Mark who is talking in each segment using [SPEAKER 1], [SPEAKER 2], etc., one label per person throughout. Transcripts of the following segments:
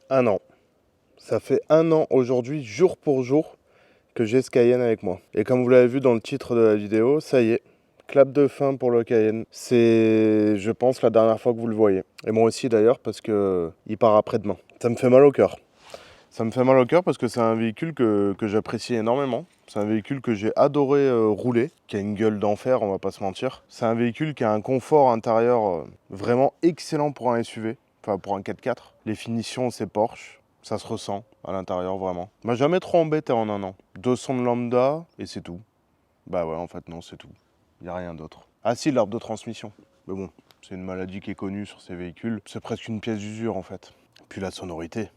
[SPEAKER 1] un an. Ça fait un an aujourd'hui, jour pour jour, que j'ai ce Cayenne avec moi. Et comme vous l'avez vu dans le titre de la vidéo, ça y est, clap de fin pour le Cayenne. C'est, je pense, la dernière fois que vous le voyez. Et moi aussi d'ailleurs, parce que il part après-demain. Ça me fait mal au cœur. Ça me fait mal au cœur parce que c'est un véhicule que j'apprécie énormément. C'est un véhicule que j'ai adoré rouler, qui a une gueule d'enfer, on va pas se mentir. C'est un véhicule qui a un confort intérieur vraiment excellent pour un SUV, enfin pour un 4x4. Les finitions, c'est Porsche, ça se ressent à l'intérieur vraiment. M'a jamais trop embêté en un an. 200 de lambda et c'est tout. Bah ouais, en fait non, c'est tout. Il n'y a rien d'autre. Ah si, l'arbre de transmission. Mais bon, c'est une maladie qui est connue sur ces véhicules. C'est presque une pièce d'usure en fait. Puis la sonorité.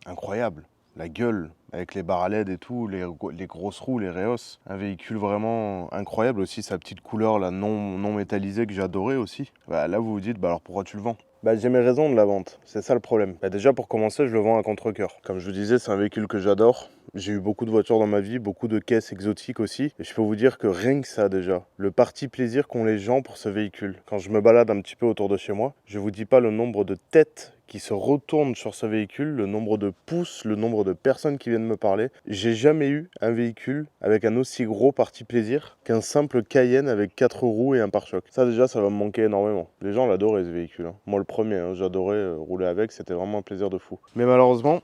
[SPEAKER 1] Incroyable, la gueule avec les barres à LED et tout, les grosses roues, les Reos. Un véhicule vraiment incroyable aussi, sa petite couleur là non métallisée que j'adorais aussi. Bah, là vous vous dites, bah alors pourquoi tu le vends? Bah j'ai mes raisons de la vente, c'est ça le problème. Bah, déjà pour commencer, je le vends à contre-cœur. Comme je vous disais, c'est un véhicule que j'adore. J'ai eu beaucoup de voitures dans ma vie, beaucoup de caisses exotiques aussi. Et je peux vous dire que rien que ça déjà, le parti plaisir qu'ont les gens pour ce véhicule. Quand je me balade un petit peu autour de chez moi, je vous dis pas le nombre de têtes qui se retournent sur ce véhicule, le nombre de pouces, le nombre de personnes qui viennent me parler. J'ai jamais eu un véhicule avec un aussi gros parti plaisir qu'un simple Cayenne avec 4 roues et un pare-choc. Ça déjà, ça va me manquer énormément. Les gens l'adoraient ce véhicule. Hein. Moi le premier, hein, j'adorais rouler avec, c'était vraiment un plaisir de fou. Mais malheureusement,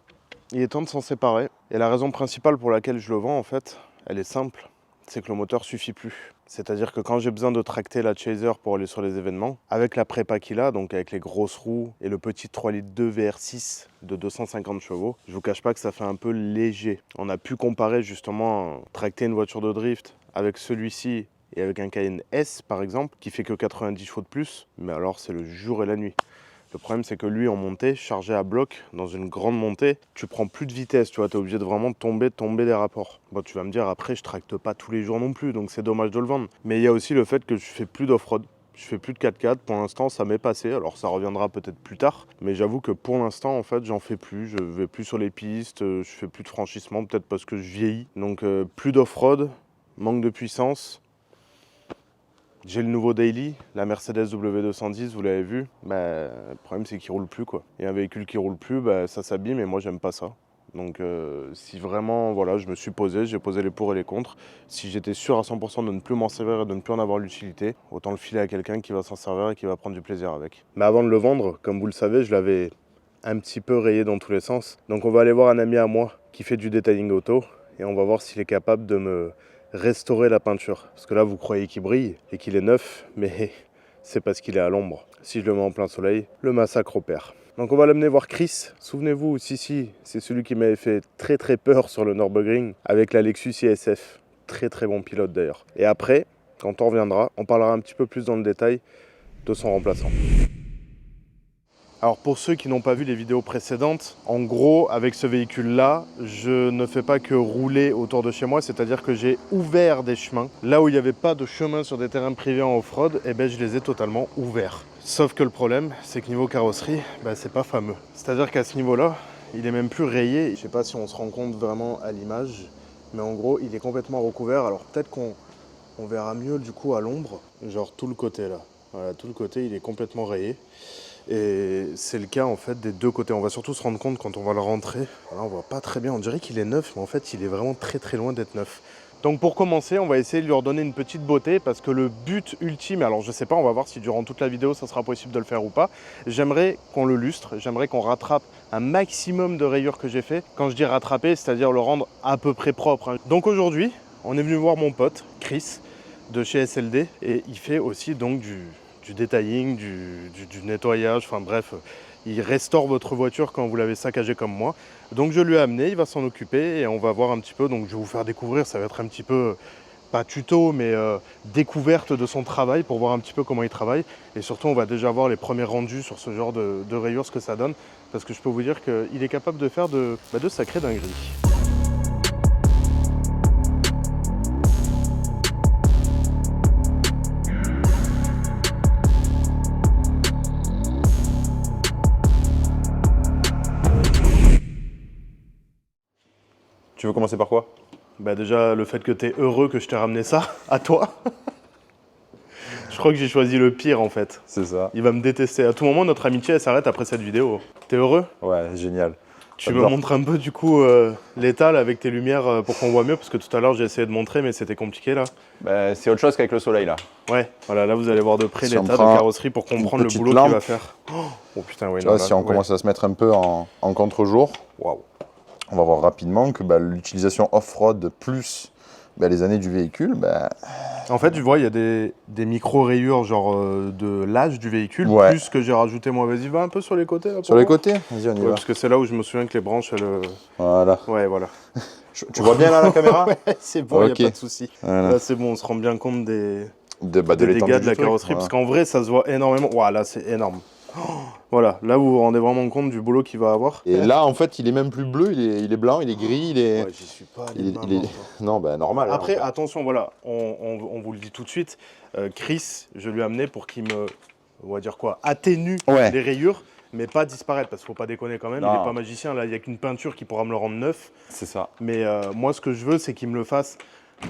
[SPEAKER 1] il est temps de s'en séparer. Et la raison principale pour laquelle je le vends, en fait, elle est simple. C'est que le moteur suffit plus. C'est-à-dire que quand j'ai besoin de tracter la Chaser pour aller sur les événements, avec la prépa qu'il a, donc avec les grosses roues et le petit 3 litres 2 VR6 de 250 chevaux, je vous cache pas que ça fait un peu léger. On a pu comparer justement tracter une voiture de drift avec celui-ci et avec un Cayenne S par exemple, qui fait que 90 chevaux de plus, mais alors c'est le jour et la nuit. Le problème, c'est que lui, en montée, chargé à bloc, dans une grande montée, tu prends plus de vitesse, tu vois, tu es obligé de vraiment tomber des rapports. Bon, tu vas me dire, après, je tracte pas tous les jours non plus, donc c'est dommage de le vendre. Mais il y a aussi le fait que je fais plus d'off-road. Je fais plus de 4x4, pour l'instant ça m'est passé, alors ça reviendra peut-être plus tard, mais j'avoue que pour l'instant en fait j'en fais plus, je vais plus sur les pistes, je fais plus de franchissement, peut-être parce que je vieillis, donc plus d'off-road, manque de puissance. J'ai le nouveau Daily, la Mercedes W210, vous l'avez vu. Bah, le problème, c'est qu'il roule plus, quoi. Et un véhicule qui roule plus, bah, ça s'abîme et moi, j'aime pas ça. Donc, si vraiment, voilà, je me suis posé, j'ai posé les pour et les contre. Si j'étais sûr à 100% de ne plus m'en servir et de ne plus en avoir l'utilité, autant le filer à quelqu'un qui va s'en servir et qui va prendre du plaisir avec. Mais avant de le vendre, comme vous le savez, je l'avais un petit peu rayé dans tous les sens. Donc, on va aller voir un ami à moi qui fait du detailing auto et on va voir s'il est capable de me restaurer la peinture. Parce que là, vous croyez qu'il brille et qu'il est neuf, mais c'est parce qu'il est à l'ombre. Si je le mets en plein soleil, le massacre opère. Donc on va l'amener voir Chris. Souvenez-vous, si, c'est celui qui m'avait fait très peur sur le Nürburgring avec la Lexus ISF. Très bon pilote d'ailleurs. Et après, quand on reviendra, on parlera un petit peu plus dans le détail de son remplaçant. Alors pour ceux qui n'ont pas vu les vidéos précédentes, en gros avec ce véhicule là, je ne fais pas que rouler autour de chez moi, c'est-à-dire que j'ai ouvert des chemins. Là où il n'y avait pas de chemin sur des terrains privés en off-road, eh ben, je les ai totalement ouverts. Sauf que le problème, c'est que niveau carrosserie, ben, c'est pas fameux. C'est-à-dire qu'à ce niveau-là, il est même plus rayé. Je ne sais pas si on se rend compte vraiment à l'image, mais en gros il est complètement recouvert. Alors peut-être qu'on verra mieux du coup à l'ombre, genre tout le côté là. Voilà, tout le côté il est complètement rayé. Et c'est le cas en fait des deux côtés. On va surtout se rendre compte quand on va le rentrer. Là on voit pas très bien, on dirait qu'il est neuf, mais en fait il est vraiment très loin d'être neuf. Donc pour commencer, on va essayer de lui redonner une petite beauté parce que le but ultime, alors je sais pas, on va voir si durant toute la vidéo ça sera possible de le faire ou pas. J'aimerais qu'on le lustre, j'aimerais qu'on rattrape un maximum de rayures que j'ai fait. Quand je dis rattraper, c'est-à-dire le rendre à peu près propre. Hein. Donc aujourd'hui, on est venu voir mon pote, Chris, de chez SLD, et il fait aussi donc du detailing, du nettoyage, enfin bref, il restaure votre voiture quand vous l'avez saccagée comme moi. Donc je lui ai amené, il va s'en occuper et on va voir un petit peu, donc je vais vous faire découvrir, ça va être un petit peu, pas tuto, mais découverte de son travail pour voir un petit peu comment il travaille. Et surtout, on va déjà voir les premiers rendus sur ce genre de rayures, ce que ça donne, parce que je peux vous dire qu'il est capable de faire de sacrées dingueries.
[SPEAKER 2] Tu veux commencer par quoi?
[SPEAKER 1] Bah déjà, le fait que tu es heureux que je t'ai ramené ça à toi. Je crois que j'ai choisi le pire en fait.
[SPEAKER 2] C'est ça.
[SPEAKER 1] Il va me détester. À tout moment, notre amitié, elle s'arrête après cette vidéo. T'es heureux?
[SPEAKER 2] Ouais, génial.
[SPEAKER 1] Tu me
[SPEAKER 2] J'adore.
[SPEAKER 1] montres un peu du coup l'état là, avec tes lumières pour qu'on voit mieux, parce que tout à l'heure j'ai essayé de montrer mais c'était compliqué là.
[SPEAKER 2] Ben, c'est autre chose qu'avec le soleil là.
[SPEAKER 1] Ouais, voilà, là vous allez voir de près
[SPEAKER 2] Si on
[SPEAKER 1] l'état de
[SPEAKER 2] prend
[SPEAKER 1] carrosserie pour comprendre le
[SPEAKER 2] petite
[SPEAKER 1] boulot
[SPEAKER 2] lampe.
[SPEAKER 1] qu'il va faire. Oh putain, oui,
[SPEAKER 2] Tu
[SPEAKER 1] non,
[SPEAKER 2] vois,
[SPEAKER 1] là,
[SPEAKER 2] si on
[SPEAKER 1] ouais.
[SPEAKER 2] commence à se mettre un peu en contre-jour,
[SPEAKER 1] Waouh.
[SPEAKER 2] on va voir rapidement que l'utilisation off-road plus les années du véhicule,
[SPEAKER 1] En fait, tu vois, il y a des micro-rayures genre de l'âge du véhicule,
[SPEAKER 2] Ouais.
[SPEAKER 1] plus que j'ai rajouté moi. Vas-y, va un peu sur les côtés là. Pour
[SPEAKER 2] sur les
[SPEAKER 1] voir.
[SPEAKER 2] côtés, vas-y on y
[SPEAKER 1] Ouais,
[SPEAKER 2] va.
[SPEAKER 1] parce que c'est là où je me souviens que les branches, elles.
[SPEAKER 2] Voilà.
[SPEAKER 1] Ouais, voilà.
[SPEAKER 2] Tu vois bien là la caméra?
[SPEAKER 1] C'est bon, il
[SPEAKER 2] Ok.
[SPEAKER 1] n'y a pas de souci.
[SPEAKER 2] Voilà.
[SPEAKER 1] Là, c'est bon, on se rend bien compte des
[SPEAKER 2] De
[SPEAKER 1] dégâts
[SPEAKER 2] l'étendue
[SPEAKER 1] de
[SPEAKER 2] du
[SPEAKER 1] la
[SPEAKER 2] truc,
[SPEAKER 1] carrosserie.
[SPEAKER 2] voilà.
[SPEAKER 1] Parce qu'en vrai, ça se voit énormément. Ouah, là, c'est énorme. Oh, voilà, là, vous vous rendez vraiment compte du boulot qu'il va avoir.
[SPEAKER 2] Et là, en fait, il est même plus bleu, il est blanc, il est gris, il est.
[SPEAKER 1] Ouais, j'y suis pas allé
[SPEAKER 2] il est-
[SPEAKER 1] de ma
[SPEAKER 2] il est-
[SPEAKER 1] main, toi.
[SPEAKER 2] Non, normal. hein,
[SPEAKER 1] Après,
[SPEAKER 2] en fait.
[SPEAKER 1] attention, voilà, on vous le dit tout de suite. Chris, je lui ai amené pour qu'il me, on va dire quoi, atténue
[SPEAKER 2] Ouais.
[SPEAKER 1] les rayures, mais pas disparaître, parce qu'il faut pas déconner quand même. Il
[SPEAKER 2] Non.
[SPEAKER 1] n'est pas magicien, là, il n'y a qu'une peinture qui pourra me le rendre neuf.
[SPEAKER 2] C'est ça.
[SPEAKER 1] Mais moi, ce que je veux, c'est qu'il me le fasse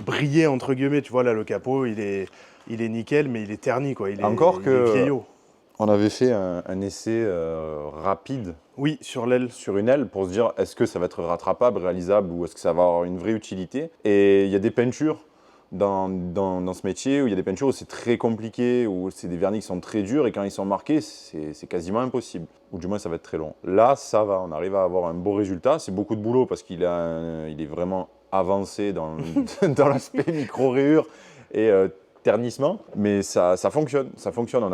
[SPEAKER 1] briller, entre guillemets. Tu vois, là, le capot, il est nickel, mais il est terni, quoi. Il est,
[SPEAKER 2] Encore
[SPEAKER 1] il
[SPEAKER 2] que-
[SPEAKER 1] est vieillot.
[SPEAKER 2] On avait fait un essai rapide
[SPEAKER 1] Oui, sur l'aile.
[SPEAKER 2] sur une aile pour se dire est-ce que ça va être rattrapable, réalisable ou est-ce que ça va avoir une vraie utilité. Et il y a des peintures dans ce métier où il y a des peintures où c'est très compliqué, où c'est des vernis qui sont très durs et quand ils sont marqués, c'est quasiment impossible. Ou du moins ça va être très long. Là, ça va, on arrive à avoir un beau résultat. C'est beaucoup de boulot parce qu'il est vraiment avancé dans, dans l'aspect micro-rayure et ternissement, mais ça fonctionne, on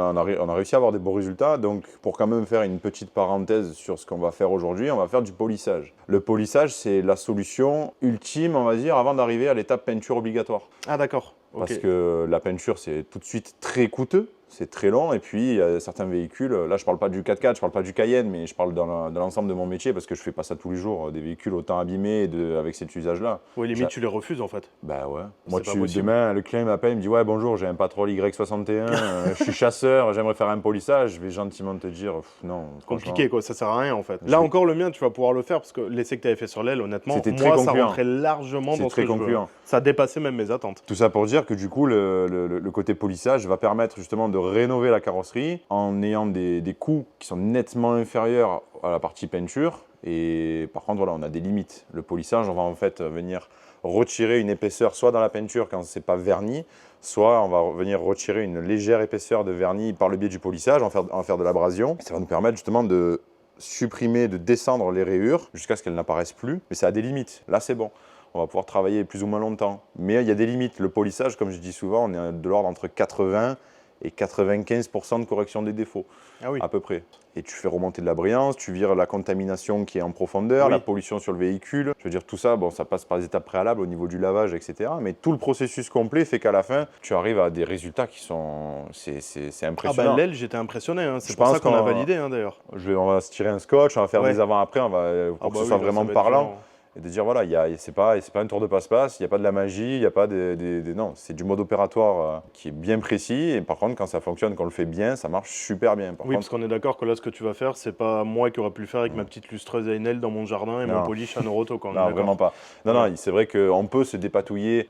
[SPEAKER 2] a réussi à avoir des beaux résultats, donc pour quand même faire une petite parenthèse sur ce qu'on va faire aujourd'hui, on va faire du polissage. Le polissage, c'est la solution ultime, on va dire, avant d'arriver à l'étape peinture obligatoire.
[SPEAKER 1] Ah, d'accord. Ok.
[SPEAKER 2] Parce que la peinture, c'est tout de suite très coûteux, c'est très long, et puis il y a certains véhicules, là je parle pas du 4x4, je parle pas du Cayenne, mais je parle dans l'ensemble de mon métier, parce que je fais pas ça tous les jours, des véhicules autant abîmés avec cet usage-là.
[SPEAKER 1] Oui, limite, tu les refuses, en fait.
[SPEAKER 2] Bah ouais.
[SPEAKER 1] C'est
[SPEAKER 2] Moi,
[SPEAKER 1] pas possible.
[SPEAKER 2] demain, le client il m'appelle, il me dit ouais bonjour, j'ai un Patrol Y61, je suis chasseur, j'aimerais faire un polissage. Je vais gentiment te dire non.
[SPEAKER 1] Compliqué, quoi. Ça sert à rien, en fait.
[SPEAKER 2] Je
[SPEAKER 1] Là
[SPEAKER 2] vais-
[SPEAKER 1] encore, le mien, tu vas pouvoir le faire, parce que l'essai que tu avais fait sur l'aile, honnêtement,
[SPEAKER 2] C'était
[SPEAKER 1] moi,
[SPEAKER 2] très
[SPEAKER 1] ça
[SPEAKER 2] concluant.
[SPEAKER 1] rentrait largement
[SPEAKER 2] C'est
[SPEAKER 1] dans ce
[SPEAKER 2] très
[SPEAKER 1] que je veux.
[SPEAKER 2] concluant.
[SPEAKER 1] Ça dépassait même mes attentes.
[SPEAKER 2] Tout ça pour dire que du coup, le côté polissage va permettre justement de rénover la carrosserie en ayant des coûts qui sont nettement inférieurs à la partie peinture. Et par contre, voilà, on a des limites. Le polissage, on va en fait venir retirer une épaisseur soit dans la peinture quand c'est pas verni, soit on va venir retirer une légère épaisseur de vernis par le biais du polissage, en faire de l'abrasion. Ça va nous permettre justement de supprimer, de descendre les rayures jusqu'à ce qu'elles n'apparaissent plus. Mais ça a des limites. Là, c'est bon. On va pouvoir travailler plus ou moins longtemps. Mais il y a des limites. Le polissage, comme je dis souvent, on est de l'ordre entre 80 et 95% de correction des défauts,
[SPEAKER 1] Ah oui.
[SPEAKER 2] à peu près. Et tu fais remonter de la brillance, tu vires la contamination qui est en profondeur,
[SPEAKER 1] Oui.
[SPEAKER 2] la pollution sur le véhicule. Je veux dire, tout ça, bon, ça passe par des étapes préalables au niveau du lavage, etc. Mais tout le processus complet fait qu'à la fin, tu arrives à des résultats qui sont... C'est
[SPEAKER 1] Ah
[SPEAKER 2] impressionnant.
[SPEAKER 1] bah l'aile, j'étais impressionné. Hein. C'est
[SPEAKER 2] Je
[SPEAKER 1] pour
[SPEAKER 2] pense
[SPEAKER 1] ça qu'on a
[SPEAKER 2] qu'on-
[SPEAKER 1] validé, hein, d'ailleurs.
[SPEAKER 2] On va se tirer un scotch, on va faire
[SPEAKER 1] Ouais.
[SPEAKER 2] des avant-après, pour
[SPEAKER 1] Ah
[SPEAKER 2] que
[SPEAKER 1] bah
[SPEAKER 2] ce
[SPEAKER 1] oui,
[SPEAKER 2] soit
[SPEAKER 1] là,
[SPEAKER 2] vraiment
[SPEAKER 1] ça va être
[SPEAKER 2] parlant.
[SPEAKER 1] violent.
[SPEAKER 2] Et de dire, voilà, c'est pas un tour de passe-passe, il n'y a pas de la magie, il n'y a pas non, c'est du mode opératoire qui est bien précis. Et par contre, quand ça fonctionne, quand on le fait bien, ça marche super bien. Par
[SPEAKER 1] Oui,
[SPEAKER 2] contre,
[SPEAKER 1] parce qu'on est d'accord que là, ce que tu vas faire, c'est pas moi qui aurais pu le faire avec ma petite lustreuse Einel dans mon jardin et
[SPEAKER 2] Non.
[SPEAKER 1] mon polish à Noroto. Quand on est
[SPEAKER 2] non,
[SPEAKER 1] d'accord.
[SPEAKER 2] vraiment pas. Non,
[SPEAKER 1] Ouais.
[SPEAKER 2] non, c'est vrai qu'on peut se dépatouiller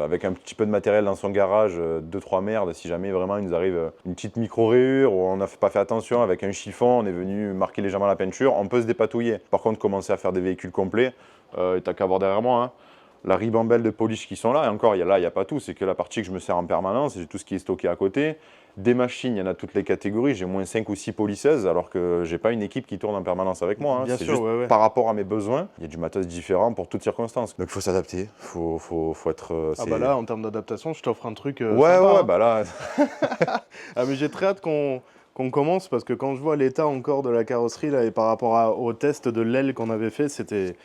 [SPEAKER 2] avec un petit peu de matériel dans son garage, 2-3 merdes, si jamais vraiment il nous arrive une petite micro-rayure ou on n'a pas fait attention avec un chiffon, on est venu marquer légèrement la peinture, on peut se dépatouiller. Par contre, commencer à faire des véhicules complets, t'as qu'à voir derrière moi, hein, la ribambelle de polish qui sont là, et encore, il n'y a pas tout, c'est que la partie que je me sers en permanence, j'ai tout ce qui est stocké à côté. Des machines, il y en a toutes les catégories, j'ai moins 5 ou 6 polisseuses, alors que j'ai pas une équipe qui tourne en permanence avec moi.
[SPEAKER 1] Bien
[SPEAKER 2] C'est
[SPEAKER 1] sûr,
[SPEAKER 2] juste
[SPEAKER 1] ouais, ouais.
[SPEAKER 2] par rapport à mes besoins, il y a du matos différent pour toutes circonstances. Donc il faut s'adapter, faut être...
[SPEAKER 1] Ah
[SPEAKER 2] c'est-
[SPEAKER 1] bah là, en termes d'adaptation, je t'offre un truc.
[SPEAKER 2] ouais,
[SPEAKER 1] sympa,
[SPEAKER 2] ouais,
[SPEAKER 1] hein.
[SPEAKER 2] bah là,
[SPEAKER 1] Ah mais j'ai très hâte qu'on commence parce que quand je vois l'état encore de la carrosserie là et par rapport au test de l'aile qu'on avait fait, c'était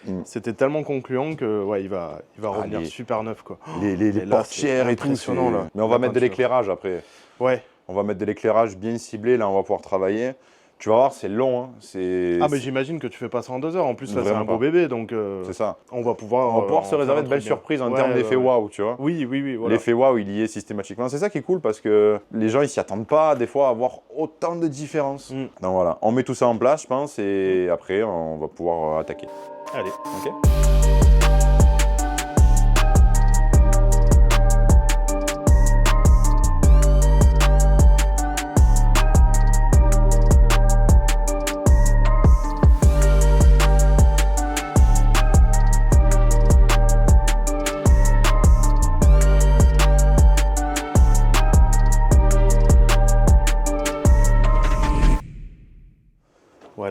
[SPEAKER 1] tellement concluant que ouais, il va revenir
[SPEAKER 2] les-
[SPEAKER 1] super neuf quoi.
[SPEAKER 2] les
[SPEAKER 1] Mais là,
[SPEAKER 2] portières
[SPEAKER 1] c'est
[SPEAKER 2] et tout,
[SPEAKER 1] impressionnant, là.
[SPEAKER 2] mais on va
[SPEAKER 1] La
[SPEAKER 2] mettre de
[SPEAKER 1] peinture.
[SPEAKER 2] l'éclairage après.
[SPEAKER 1] Ouais.
[SPEAKER 2] On va mettre de l'éclairage bien ciblé, là on va pouvoir travailler. Tu vas voir, c'est long, hein.
[SPEAKER 1] Ah mais j'imagine que tu fais pas ça en 2 heures. En plus là c'est
[SPEAKER 2] Vraiment
[SPEAKER 1] un beau
[SPEAKER 2] pas.
[SPEAKER 1] bébé donc
[SPEAKER 2] C'est ça.
[SPEAKER 1] on va pouvoir
[SPEAKER 2] On va pouvoir se
[SPEAKER 1] en
[SPEAKER 2] réserver
[SPEAKER 1] faire
[SPEAKER 2] de
[SPEAKER 1] un
[SPEAKER 2] belles
[SPEAKER 1] truc bien.
[SPEAKER 2] surprises en
[SPEAKER 1] Ouais,
[SPEAKER 2] termes
[SPEAKER 1] ouais,
[SPEAKER 2] d'effet
[SPEAKER 1] ouais.
[SPEAKER 2] waouh, tu vois.
[SPEAKER 1] Oui, voilà.
[SPEAKER 2] L'effet waouh, il y est systématiquement. C'est ça qui est cool parce que les gens, ils s'y attendent pas, des fois, à avoir autant de différences.
[SPEAKER 1] Mm.
[SPEAKER 2] Donc voilà, on met tout ça en place, je pense, et après, on va pouvoir attaquer.
[SPEAKER 1] Allez.
[SPEAKER 2] Ok.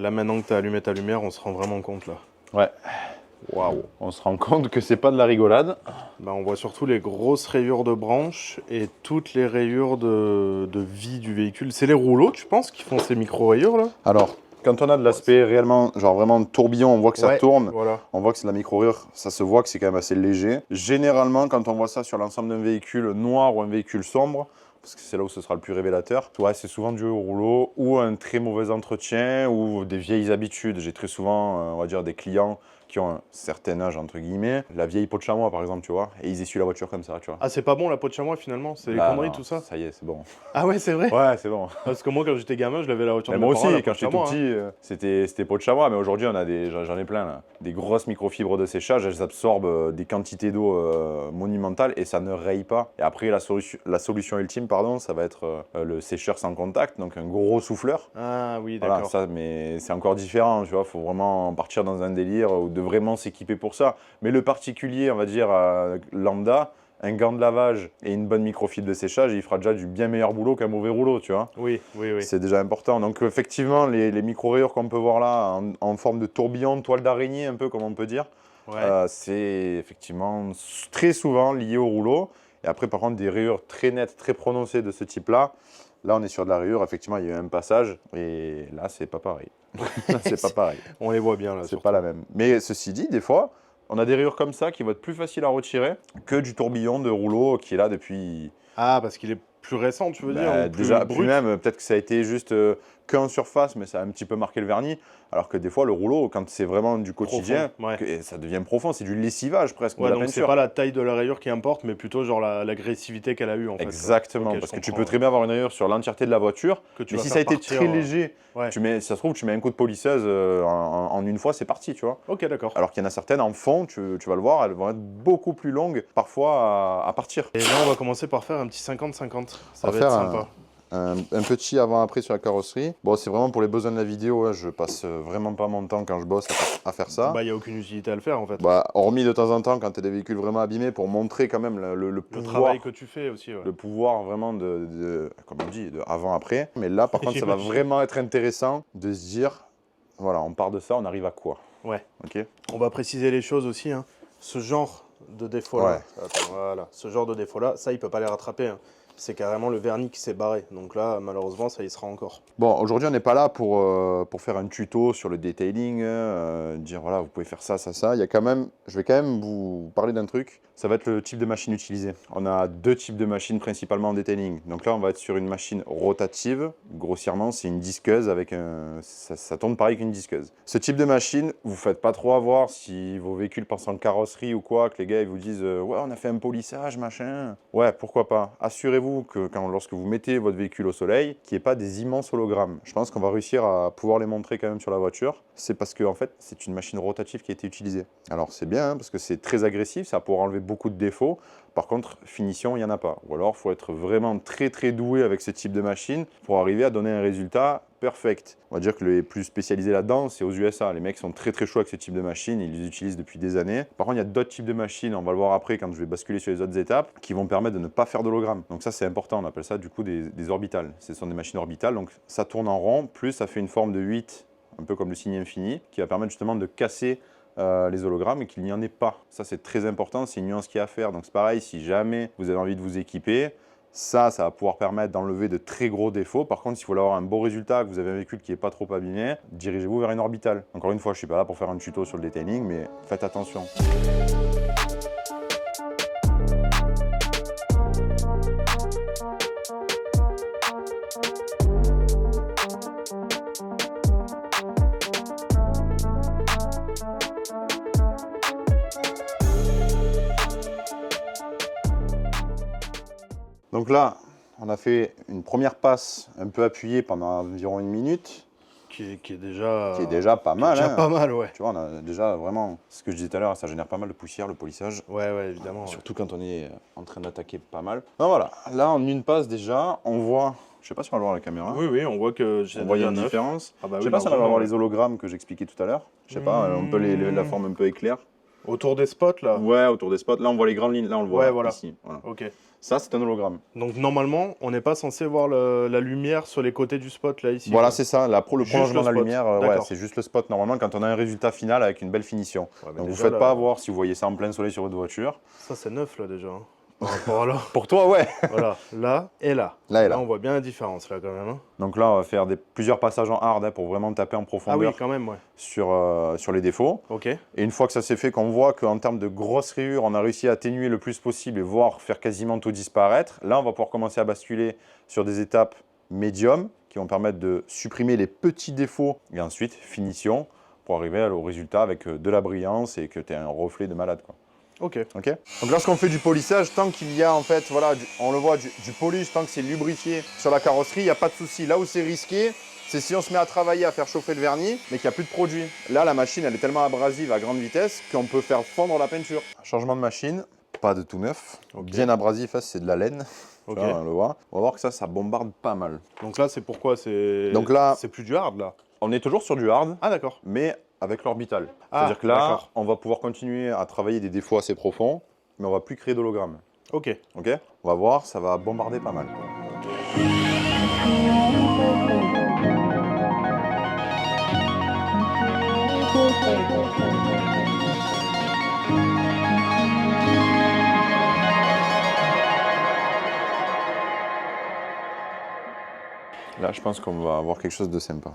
[SPEAKER 1] Là, maintenant que tu as allumé ta lumière, on se rend vraiment compte là.
[SPEAKER 2] Ouais. Waouh. On se rend compte que c'est pas de la rigolade.
[SPEAKER 1] Bah, on voit surtout les grosses rayures de branches et toutes les rayures de vie du véhicule. C'est les rouleaux, tu penses, qui font ces micro-rayures là?
[SPEAKER 2] Alors, quand on a de l'aspect réellement, genre vraiment tourbillon, on voit que ça tourne,
[SPEAKER 1] voilà.
[SPEAKER 2] on voit que c'est de la micro-rayure, ça se voit que c'est quand même assez léger. Généralement, quand on voit ça sur l'ensemble d'un véhicule noir ou un véhicule sombre, parce que c'est là où ce sera le plus révélateur, ouais, c'est souvent dû au rouleau ou un très mauvais entretien ou des vieilles habitudes. J'ai très souvent, on va dire, des clients qui ont un certain âge, entre guillemets, la vieille peau de chamois, par exemple, tu vois, et ils essuient la voiture comme ça, tu vois.
[SPEAKER 1] Ah, c'est pas bon la peau de chamois finalement? C'est les
[SPEAKER 2] Là,
[SPEAKER 1] conneries
[SPEAKER 2] non,
[SPEAKER 1] tout ça?
[SPEAKER 2] Ça y est, c'est bon.
[SPEAKER 1] Ah ouais, c'est vrai?
[SPEAKER 2] Ouais, c'est bon.
[SPEAKER 1] Parce que moi, quand j'étais gamin, je lavais la voiture
[SPEAKER 2] Mais
[SPEAKER 1] de
[SPEAKER 2] moi
[SPEAKER 1] mes parents,
[SPEAKER 2] aussi,
[SPEAKER 1] la
[SPEAKER 2] quand
[SPEAKER 1] peau de
[SPEAKER 2] j'étais tout
[SPEAKER 1] chamois, hein.
[SPEAKER 2] petit, c'était peau de chamois, mais aujourd'hui, j'en ai plein, là. Des grosses microfibres de séchage, elles absorbent des quantités d'eau monumentales et ça ne raye pas. Et après, la solution ultime, pardon, ça va être le sécheur sans contact, donc un gros souffleur.
[SPEAKER 1] Ah oui,
[SPEAKER 2] Voilà,
[SPEAKER 1] d'accord.
[SPEAKER 2] ça, mais c'est encore différent, tu vois, faut vraiment partir dans un délire ou de vraiment s'équiper pour ça. Mais le particulier, on va dire, lambda, un gant de lavage et une bonne microfibre de séchage, il fera déjà du bien meilleur boulot qu'un mauvais rouleau, tu vois.
[SPEAKER 1] Oui, oui, oui.
[SPEAKER 2] C'est déjà important. Donc effectivement, les micro-rayures qu'on peut voir là, en forme de tourbillon, toile d'araignée, un peu comme on peut dire,
[SPEAKER 1] Ouais.
[SPEAKER 2] c'est effectivement très souvent lié au rouleau. Et après, par contre, des rayures très nettes, très prononcées de ce type-là, là, on est sur de la rayure. Effectivement, il y a eu un passage. Et là, c'est pas pareil. Là, c'est pas pareil.
[SPEAKER 1] On les voit bien là.
[SPEAKER 2] C'est
[SPEAKER 1] surtout.
[SPEAKER 2] pas la même. Mais ceci dit, des fois, on a des rayures comme ça qui vont être plus faciles à retirer que du tourbillon de rouleau qui est là depuis.
[SPEAKER 1] Ah, parce qu'il est plus récent, tu veux dire, ou plus
[SPEAKER 2] Déjà, puis
[SPEAKER 1] brut?
[SPEAKER 2] même, peut-être que ça a été juste qu'en surface, mais ça a un petit peu marqué le vernis. Alors que des fois, le rouleau, quand c'est vraiment du quotidien,
[SPEAKER 1] Profond, ouais.
[SPEAKER 2] et ça devient profond, c'est du lessivage presque de
[SPEAKER 1] Ouais,
[SPEAKER 2] la
[SPEAKER 1] donc c'est
[SPEAKER 2] peinture.
[SPEAKER 1] pas la taille de la rayure qui importe, mais plutôt genre l'agressivité qu'elle a eue en fait.
[SPEAKER 2] Exactement,
[SPEAKER 1] Ok,
[SPEAKER 2] parce
[SPEAKER 1] je
[SPEAKER 2] que tu
[SPEAKER 1] comprends,
[SPEAKER 2] peux très bien avoir une rayure sur l'entièreté de la voiture,
[SPEAKER 1] que tu
[SPEAKER 2] mais
[SPEAKER 1] vas
[SPEAKER 2] si
[SPEAKER 1] faire
[SPEAKER 2] ça a été
[SPEAKER 1] partir,
[SPEAKER 2] très léger,
[SPEAKER 1] ouais.
[SPEAKER 2] si ça se trouve, tu mets un coup de polisseuse en une fois, c'est parti, tu vois.
[SPEAKER 1] Ok, d'accord.
[SPEAKER 2] Alors qu'il y en a certaines en fond, tu vas le voir, elles vont être beaucoup plus longues, parfois à partir.
[SPEAKER 1] Et là, on va commencer par faire un petit 50-50. Ça
[SPEAKER 2] On
[SPEAKER 1] va
[SPEAKER 2] va
[SPEAKER 1] être
[SPEAKER 2] faire
[SPEAKER 1] sympa.
[SPEAKER 2] un petit avant-après sur la carrosserie. Bon, c'est vraiment pour les besoins de la vidéo, hein, je passe vraiment pas mon temps quand je bosse à faire ça.
[SPEAKER 1] Bah, il n'y a aucune utilité à le faire en fait.
[SPEAKER 2] Bah, hormis de temps en temps quand tu as des véhicules vraiment abîmés pour montrer quand même le
[SPEAKER 1] Le
[SPEAKER 2] pouvoir.
[SPEAKER 1] travail que tu fais aussi, ouais.
[SPEAKER 2] Le pouvoir vraiment comme on dit, de avant-après. Mais là, par contre, ça va
[SPEAKER 1] J'imagine.
[SPEAKER 2] vraiment être intéressant de se dire, voilà, on part de ça, on arrive à quoi?
[SPEAKER 1] Ouais.
[SPEAKER 2] Ok.
[SPEAKER 1] On va préciser les choses aussi, hein. Ce genre de défaut-là, attends, voilà, ce genre de défaut-là, ça, il peut pas les rattraper, hein. C'est carrément le vernis qui s'est barré. Donc là, malheureusement, ça y sera encore.
[SPEAKER 2] Bon, aujourd'hui, on n'est pas là pour faire un tuto sur le detailing, dire voilà, vous pouvez faire ça, ça, ça. Il y a quand même, je vais quand même vous parler d'un truc. Ça va être le type de machine utilisée. On a deux types de machines principalement en detailing. Donc là, on va être sur une machine rotative. Grossièrement, c'est une disqueuse avec un. Ça tourne pareil qu'une disqueuse. Ce type de machine, vous ne faites pas trop avoir si vos véhicules passent en carrosserie ou quoi, que les gars ils vous disent ouais, on a fait un polissage, machin. Ouais, pourquoi pas. Assurez-vous que lorsque vous mettez votre véhicule au soleil, qu'il n'y ait pas des immenses hologrammes. Je pense qu'on va réussir à pouvoir les montrer quand même sur la voiture. C'est parce que en fait, c'est une machine rotative qui a été utilisée. Alors c'est bien hein, parce que c'est très agressif, ça va pouvoir enlever beaucoup de défauts. Par contre, finition, il n'y en a pas. Ou alors, il faut être vraiment très très doué avec ce type de machine pour arriver à donner un résultat perfect. On va dire que les plus spécialisés là-dedans, c'est aux USA. Les mecs sont très très chauds avec ce type de machine, ils les utilisent depuis des années. Par contre, il y a d'autres types de machines, on va le voir après quand je vais basculer sur les autres étapes, qui vont permettre de ne pas faire d'hologramme. Donc ça, c'est important, on appelle ça du coup des orbitales. Ce sont des machines orbitales, donc ça tourne en rond, plus ça fait une forme de 8, un peu comme le signe infini, qui va permettre justement de casser les hologrammes et qu'il n'y en ait pas. Ça, c'est très important, c'est une nuance qu'il y a à faire. Donc c'est pareil, si jamais vous avez envie de vous équiper, ça va pouvoir permettre d'enlever de très gros défauts. Par contre, s'il faut avoir un beau résultat, que vous avez un véhicule qui n'est pas trop abîmé, dirigez-vous vers une orbitale. Encore une fois, je ne suis pas là pour faire un tuto sur le detailing, mais faites attention. Donc là, on a fait une première passe un peu appuyée pendant environ 1 minute.
[SPEAKER 1] Qui est déjà...
[SPEAKER 2] Qui est déjà pas mal.
[SPEAKER 1] Déjà
[SPEAKER 2] hein.
[SPEAKER 1] pas mal, ouais.
[SPEAKER 2] Tu vois, on a déjà vraiment, ce que je disais tout à l'heure, ça génère pas mal de poussière, le polissage.
[SPEAKER 1] Ouais, ouais, évidemment.
[SPEAKER 2] Surtout quand on est en train d'attaquer pas mal. Donc voilà, là en une passe déjà, on voit, je sais pas si on va le voir à la caméra.
[SPEAKER 1] Oui, oui, on voit que
[SPEAKER 2] On voit une différence.
[SPEAKER 1] Ah bah
[SPEAKER 2] Je
[SPEAKER 1] oui,
[SPEAKER 2] sais pas si on va voir
[SPEAKER 1] largement,
[SPEAKER 2] les hologrammes que j'expliquais tout à l'heure. Je sais pas, un peu la forme un peu éclair.
[SPEAKER 1] Autour des spots, là?
[SPEAKER 2] Ouais, autour des spots. Là, on voit les grandes lignes. Là, on le voit
[SPEAKER 1] Ouais, voilà.
[SPEAKER 2] ici. Voilà.
[SPEAKER 1] Ok.
[SPEAKER 2] Ça, c'est un hologramme.
[SPEAKER 1] Donc, normalement, on n'est pas censé voir la lumière sur les côtés du spot, là, ici.
[SPEAKER 2] Voilà,
[SPEAKER 1] quoi.
[SPEAKER 2] c'est ça. Le
[SPEAKER 1] Juste
[SPEAKER 2] prolongement
[SPEAKER 1] le
[SPEAKER 2] de la
[SPEAKER 1] spot.
[SPEAKER 2] lumière, ouais,
[SPEAKER 1] D'accord.
[SPEAKER 2] c'est juste le spot. Normalement, quand on a un résultat final avec une belle finition.
[SPEAKER 1] Ouais, mais
[SPEAKER 2] Donc, vous ne
[SPEAKER 1] déjà,
[SPEAKER 2] faites
[SPEAKER 1] là,
[SPEAKER 2] pas avoir si vous voyez ça en plein soleil sur votre voiture.
[SPEAKER 1] Ça, c'est neuf, là, déjà. Hein, par rapport à là.
[SPEAKER 2] Pour toi, ouais.
[SPEAKER 1] Voilà, là et là.
[SPEAKER 2] Là et là.
[SPEAKER 1] on voit bien la différence, là, quand même. Hein.
[SPEAKER 2] Donc là, on va faire plusieurs passages en hard hein, pour vraiment taper en
[SPEAKER 1] Ah
[SPEAKER 2] profondeur
[SPEAKER 1] oui, quand même, ouais.
[SPEAKER 2] sur les défauts.
[SPEAKER 1] Ok.
[SPEAKER 2] Et une fois que ça s'est fait, qu'on voit qu'en termes de grosses rayures, on a réussi à atténuer le plus possible et voire faire quasiment tout disparaître, là, on va pouvoir commencer à basculer sur des étapes médium qui vont permettre de supprimer les petits défauts et ensuite finition pour arriver au résultat avec de la brillance et que tu aies un reflet de malade, quoi.
[SPEAKER 1] Ok.
[SPEAKER 2] Ok. Donc lorsqu'on fait du polissage, tant qu'il y a en fait, voilà, on le voit, du polish, tant que c'est lubrifié sur la carrosserie, il n'y a pas de souci. Là où c'est risqué, c'est si on se met à travailler, à faire chauffer le vernis, mais qu'il n'y a plus de produit. Là, la machine, elle est tellement abrasive à grande vitesse qu'on peut faire fondre la peinture. Changement de machine, pas de tout neuf, bien abrasif, hein, c'est de la laine.
[SPEAKER 1] Ok.
[SPEAKER 2] Là, on le voit. On va voir que ça bombarde pas mal.
[SPEAKER 1] Donc là, c'est pourquoi c'est.
[SPEAKER 2] Donc là-
[SPEAKER 1] c'est plus du hard, là.
[SPEAKER 2] On est toujours sur du hard,
[SPEAKER 1] Ah, d'accord.
[SPEAKER 2] mais avec l'orbital.
[SPEAKER 1] Ah,
[SPEAKER 2] C'est-à-dire que là,
[SPEAKER 1] d'accord.
[SPEAKER 2] on va pouvoir continuer à travailler des défauts assez profonds, mais on va plus créer d'hologramme.
[SPEAKER 1] Ok.
[SPEAKER 2] Ok, on va voir, ça va bombarder pas mal. Là, je pense qu'on va avoir quelque chose de sympa.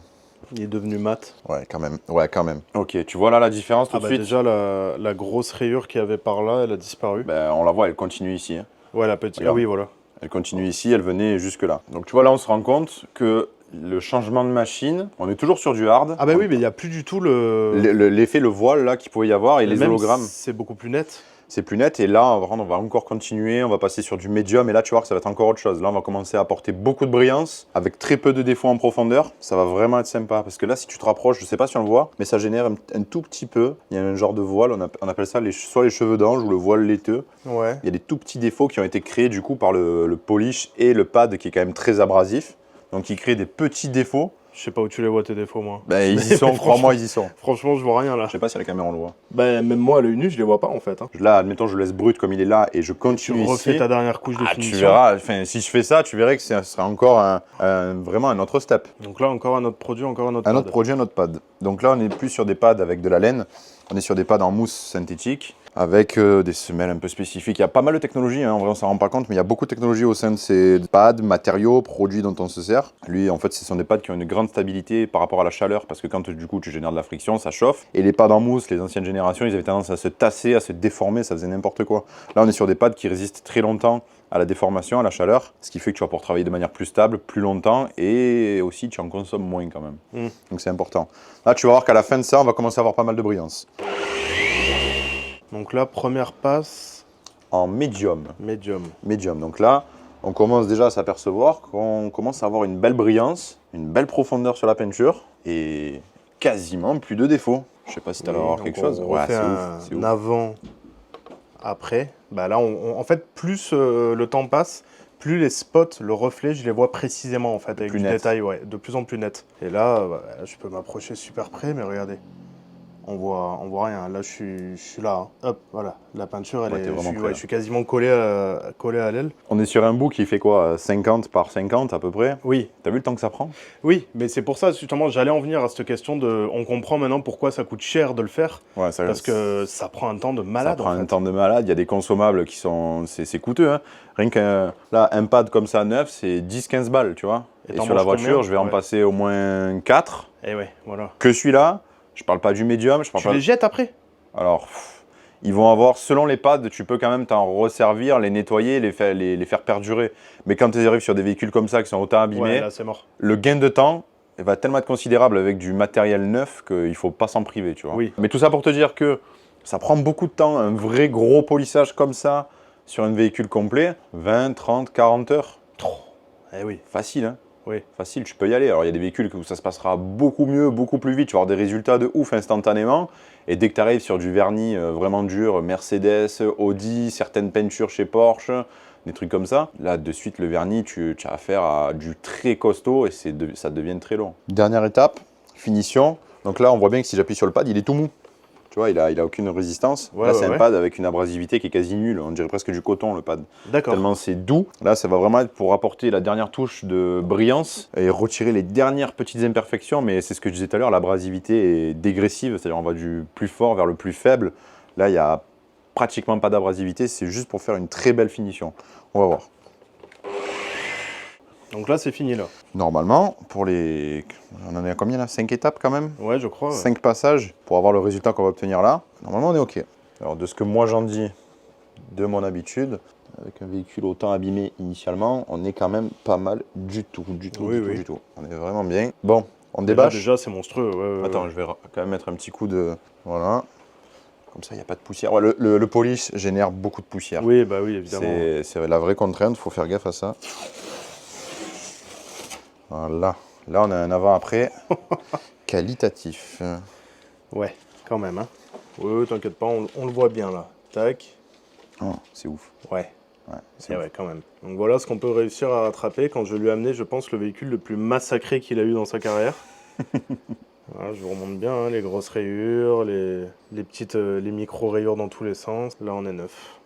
[SPEAKER 1] Il est devenu mat.
[SPEAKER 2] Ouais, quand même. Ouais, quand même. Ok, tu vois là la différence tout
[SPEAKER 1] Ah,
[SPEAKER 2] de
[SPEAKER 1] bah,
[SPEAKER 2] suite.
[SPEAKER 1] déjà, la grosse rayure qu'il y avait par là, elle a disparu.
[SPEAKER 2] Ben, on la voit, elle continue ici. Hein.
[SPEAKER 1] Ouais, la petite.
[SPEAKER 2] Regarde.
[SPEAKER 1] Ah oui, voilà.
[SPEAKER 2] Elle continue ici, elle venait jusque là. Donc tu vois là, on se rend compte que le changement de machine, on est toujours sur du hard.
[SPEAKER 1] Ah, bah oui, mais il n'y a plus du tout le.
[SPEAKER 2] L'effet, le voile là qu'il pouvait y avoir et les
[SPEAKER 1] Même
[SPEAKER 2] hologrammes,
[SPEAKER 1] C'est beaucoup plus net.
[SPEAKER 2] c'est plus net. Et là, on va encore continuer, on va passer sur du médium. Et là, tu vois que ça va être encore autre chose. Là, on va commencer à apporter beaucoup de brillance avec très peu de défauts en profondeur. Ça va vraiment être sympa. Parce que là, si tu te rapproches, je sais pas si on le voit, mais ça génère un tout petit peu. Il y a un genre de voile, on appelle ça soit les cheveux d'ange ou le voile laiteux.
[SPEAKER 1] Ouais.
[SPEAKER 2] Il y a des tout petits défauts qui ont été créés du coup par le polish et le pad qui est quand même très abrasif. Donc, il crée des petits défauts.
[SPEAKER 1] Je sais pas où tu les vois tes défauts, moi.
[SPEAKER 2] Ben, ils y sont, crois-moi, ils y sont.
[SPEAKER 1] Franchement, je vois rien là.
[SPEAKER 2] Je sais pas si à la caméra on le voit.
[SPEAKER 1] Bah, même moi, à l'œil nu, je les vois pas en fait. Hein.
[SPEAKER 2] Là, admettons, je le laisse brut comme il est là et je
[SPEAKER 1] Tu
[SPEAKER 2] continue
[SPEAKER 1] refais
[SPEAKER 2] ici.
[SPEAKER 1] ta dernière couche de
[SPEAKER 2] Ah,
[SPEAKER 1] finition.
[SPEAKER 2] tu verras, enfin, si je fais ça, tu verrais que ce sera encore vraiment un autre step.
[SPEAKER 1] Donc là, encore un autre produit, encore un autre.
[SPEAKER 2] Un
[SPEAKER 1] pad.
[SPEAKER 2] autre produit, un autre pad. Donc là, on n'est plus sur des pads avec de la laine, on est sur des pads en mousse synthétique avec des semelles un peu spécifiques. Il y a pas mal de technologies, hein, en vrai on s'en rend pas compte, mais il y a beaucoup de technologies au sein de ces pads, matériaux, produits dont on se sert. Lui, en fait, ce sont des pads qui ont une grande stabilité par rapport à la chaleur, parce que quand du coup tu génères de la friction, ça chauffe. Et les pads en mousse, les anciennes générations, ils avaient tendance à se tasser, à se déformer, ça faisait n'importe quoi. Là, on est sur des pads qui résistent très longtemps à la déformation, à la chaleur, ce qui fait que tu vas pouvoir travailler de manière plus stable, plus longtemps, et aussi tu en consommes moins quand même. Donc c'est important. Là, tu vas voir qu'à la fin de ça, on va commencer à avoir pas mal de brillance.
[SPEAKER 1] Donc là, première passe,
[SPEAKER 2] En médium.
[SPEAKER 1] médium.
[SPEAKER 2] Médium. Donc là, on commence déjà à s'apercevoir qu'on commence à avoir une belle brillance, une belle profondeur sur la peinture, et quasiment plus de défauts. Je sais pas si tu as l'air d'avoir
[SPEAKER 1] Donc
[SPEAKER 2] quelque
[SPEAKER 1] on
[SPEAKER 2] chose. Ouais,
[SPEAKER 1] refait
[SPEAKER 2] c'est
[SPEAKER 1] un
[SPEAKER 2] ouf, c'est ouf.
[SPEAKER 1] avant, après. Bah là, en fait, plus le temps passe, plus les spots, le reflet, je les vois précisément en fait, avec
[SPEAKER 2] Plus
[SPEAKER 1] du
[SPEAKER 2] net.
[SPEAKER 1] détail, ouais, de plus en plus net. Et là, là, je peux m'approcher super près, mais regardez. On voit rien. Là, je suis là. Hein. Hop, voilà. La peinture, elle
[SPEAKER 2] Ouais,
[SPEAKER 1] est.
[SPEAKER 2] t'es vraiment près,
[SPEAKER 1] Ouais,
[SPEAKER 2] là.
[SPEAKER 1] je suis quasiment collé à l'aile.
[SPEAKER 2] On est sur un bout qui fait quoi 50 par 50 à peu près.
[SPEAKER 1] Oui,
[SPEAKER 2] T'as vu le temps que ça prend?
[SPEAKER 1] oui, mais c'est pour ça, justement, j'allais en venir à cette question de. On comprend maintenant pourquoi ça coûte cher de le faire,
[SPEAKER 2] Ouais, ça,
[SPEAKER 1] parce que ça prend un temps de malade.
[SPEAKER 2] ça prend
[SPEAKER 1] en fait.
[SPEAKER 2] un temps de malade. Il y a des consommables qui sont. C'est coûteux. Hein. Rien qu'un là, un pad comme ça neuf, c'est 10-15 balles, tu vois.
[SPEAKER 1] Et
[SPEAKER 2] Et
[SPEAKER 1] t'en
[SPEAKER 2] sur la
[SPEAKER 1] manges
[SPEAKER 2] voiture,
[SPEAKER 1] combien?
[SPEAKER 2] je vais en
[SPEAKER 1] Ouais.
[SPEAKER 2] passer au moins 4.
[SPEAKER 1] Et ouais, voilà.
[SPEAKER 2] Que celui-là, je parle pas du médium, je parle
[SPEAKER 1] Tu
[SPEAKER 2] pas.
[SPEAKER 1] les jettes après?
[SPEAKER 2] Alors, ils vont avoir, selon les pads, tu peux quand même t'en resservir, les nettoyer, les faire perdurer. Mais quand tu arrives sur des véhicules comme ça qui sont autant abîmés,
[SPEAKER 1] Ouais, là, c'est mort.
[SPEAKER 2] le gain de temps va tellement être considérable avec du matériel neuf qu'il ne faut pas s'en priver, tu vois.
[SPEAKER 1] Oui.
[SPEAKER 2] Mais tout ça pour te dire que ça prend beaucoup de temps, un vrai gros polissage comme ça sur un véhicule complet, 20, 30, 40 heures.
[SPEAKER 1] Eh oui.
[SPEAKER 2] Facile, hein.
[SPEAKER 1] Oui.
[SPEAKER 2] Facile, tu peux y aller. Alors, il y a des véhicules où ça se passera beaucoup mieux, beaucoup plus vite. Tu vas avoir des résultats de ouf instantanément. Et dès que tu arrives sur du vernis vraiment dur, Mercedes, Audi, certaines peintures chez Porsche, des trucs comme ça, là, de suite, le vernis, tu as affaire à du très costaud et ça devient très long. Dernière étape, finition. Donc là, on voit bien que si j'appuie sur le pad, il est tout mou. Tu vois, il a aucune résistance.
[SPEAKER 1] Ouais,
[SPEAKER 2] là,
[SPEAKER 1] ouais,
[SPEAKER 2] c'est un
[SPEAKER 1] ouais.
[SPEAKER 2] pad avec une abrasivité qui est quasi nulle. On dirait presque du coton, le pad.
[SPEAKER 1] D'accord.
[SPEAKER 2] Tellement c'est doux. Là, ça va vraiment être pour apporter la dernière touche de brillance et retirer les dernières petites imperfections. Mais c'est ce que je disais tout à l'heure, l'abrasivité est dégressive, c'est-à-dire on va du plus fort vers le plus faible. Là, il n'y a pratiquement pas d'abrasivité, c'est juste pour faire une très belle finition. On va voir.
[SPEAKER 1] Donc là, c'est fini, là.
[SPEAKER 2] Normalement, pour les... On en est à combien là? 5 étapes quand même?
[SPEAKER 1] Ouais, je crois. Ouais.
[SPEAKER 2] 5 passages pour avoir le résultat qu'on va obtenir là. Normalement, on est OK. Alors, de ce que moi j'en dis, de mon habitude, avec un véhicule autant abîmé initialement, on est quand même pas mal du tout.
[SPEAKER 1] Oui,
[SPEAKER 2] Du tout. On est vraiment bien. Bon, on
[SPEAKER 1] Là,
[SPEAKER 2] débâche.
[SPEAKER 1] déjà, c'est monstrueux. Ouais, ouais,
[SPEAKER 2] Attends,
[SPEAKER 1] ouais.
[SPEAKER 2] je vais quand même mettre un petit coup de... Voilà. Comme ça, il n'y a pas de poussière. Ouais, le polish génère beaucoup de poussière.
[SPEAKER 1] Oui, bah oui, évidemment.
[SPEAKER 2] C'est la vraie contrainte, il faut faire gaffe à ça. Voilà. Là, on a un avant-après qualitatif.
[SPEAKER 1] Ouais, quand même. Hein. Oui, t'inquiète pas, on le voit bien, là. Tac.
[SPEAKER 2] Oh, c'est ouf.
[SPEAKER 1] Ouais.
[SPEAKER 2] Ouais,
[SPEAKER 1] Et ouais, quand même. Donc voilà ce qu'on peut réussir à rattraper quand je lui ai amené, je pense, le véhicule le plus massacré qu'il a eu dans sa carrière. Voilà, je vous remonte bien, hein, les grosses rayures, les petites, les micro-rayures dans tous les sens. Là, on est neuf.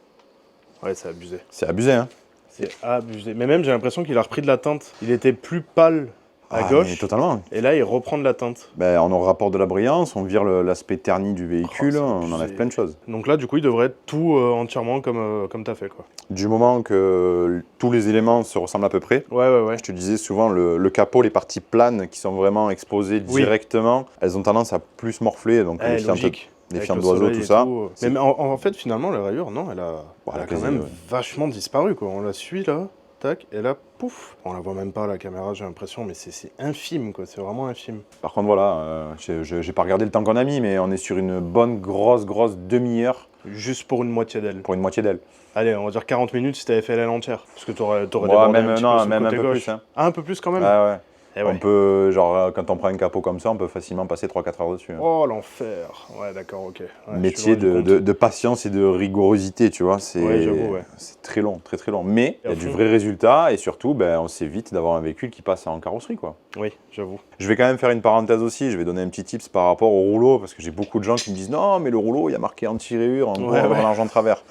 [SPEAKER 1] Ouais, c'est abusé.
[SPEAKER 2] C'est abusé, hein?
[SPEAKER 1] C'est abusé. Mais même, j'ai l'impression qu'il a repris de la teinte. Il était plus pâle à
[SPEAKER 2] Mais
[SPEAKER 1] gauche,
[SPEAKER 2] totalement.
[SPEAKER 1] et là, il reprend de la teinte.
[SPEAKER 2] Ben, on rapporte de la brillance, on vire l'aspect terni du véhicule,
[SPEAKER 1] c'est
[SPEAKER 2] on
[SPEAKER 1] abusé.
[SPEAKER 2] enlève plein de choses.
[SPEAKER 1] Donc là, du coup, il devrait être tout entièrement comme t'as fait, quoi.
[SPEAKER 2] Du moment que tous les éléments se ressemblent à peu près,
[SPEAKER 1] Ouais.
[SPEAKER 2] je te disais souvent, le capot, les parties planes qui sont vraiment exposées
[SPEAKER 1] Oui.
[SPEAKER 2] directement, elles ont tendance à plus morfler, donc les fientes,
[SPEAKER 1] Logique.
[SPEAKER 2] les
[SPEAKER 1] Avec
[SPEAKER 2] fientes
[SPEAKER 1] le
[SPEAKER 2] d'oiseaux,
[SPEAKER 1] soleil
[SPEAKER 2] tout
[SPEAKER 1] et
[SPEAKER 2] ça.
[SPEAKER 1] Mais en fait, finalement, la rayure, non, elle a
[SPEAKER 2] elle a
[SPEAKER 1] quand
[SPEAKER 2] quasi,
[SPEAKER 1] même
[SPEAKER 2] ouais.
[SPEAKER 1] vachement disparu, quoi. On la suit, là, tac, et là, pouf. On la voit même pas à la caméra, j'ai l'impression, mais c'est infime, quoi. C'est vraiment infime.
[SPEAKER 2] Par contre, voilà, j'ai pas regardé le temps qu'on a mis, mais on est sur une bonne, grosse demi-heure
[SPEAKER 1] Juste pour une moitié d'aile.
[SPEAKER 2] pour une moitié d'aile.
[SPEAKER 1] Allez, on va dire 40 minutes si t'avais fait l'aile entière. Parce que t'aurais
[SPEAKER 2] Ouais,
[SPEAKER 1] débordé
[SPEAKER 2] même,
[SPEAKER 1] un petit
[SPEAKER 2] non,
[SPEAKER 1] peu sur
[SPEAKER 2] même
[SPEAKER 1] le
[SPEAKER 2] un
[SPEAKER 1] côté
[SPEAKER 2] peu
[SPEAKER 1] gauche.
[SPEAKER 2] plus, hein.
[SPEAKER 1] Ah, un peu plus quand même.
[SPEAKER 2] Ouais.
[SPEAKER 1] Eh ouais.
[SPEAKER 2] On peut, genre, quand on prend un capot comme ça, on peut facilement passer 3-4 heures dessus. Hein.
[SPEAKER 1] Oh, l'enfer. Ouais, d'accord, ok. Ouais, je suis
[SPEAKER 2] Métier
[SPEAKER 1] loin du compte.
[SPEAKER 2] de patience et de rigorosité, tu vois.
[SPEAKER 1] Ouais, j'avoue, ouais.
[SPEAKER 2] C'est très long, très long. Mais il y
[SPEAKER 1] À
[SPEAKER 2] a du
[SPEAKER 1] fond.
[SPEAKER 2] vrai résultat et surtout, ben, on s'évite d'avoir un véhicule qui passe en carrosserie, quoi.
[SPEAKER 1] Oui, j'avoue.
[SPEAKER 2] Je vais quand même faire une parenthèse aussi, je vais donner un petit tips par rapport au rouleau, parce que j'ai beaucoup de gens qui me disent non, mais le rouleau, il y a marqué anti-rayure, en gros,
[SPEAKER 1] Ouais,
[SPEAKER 2] avoir
[SPEAKER 1] ouais.
[SPEAKER 2] l'argent de travers.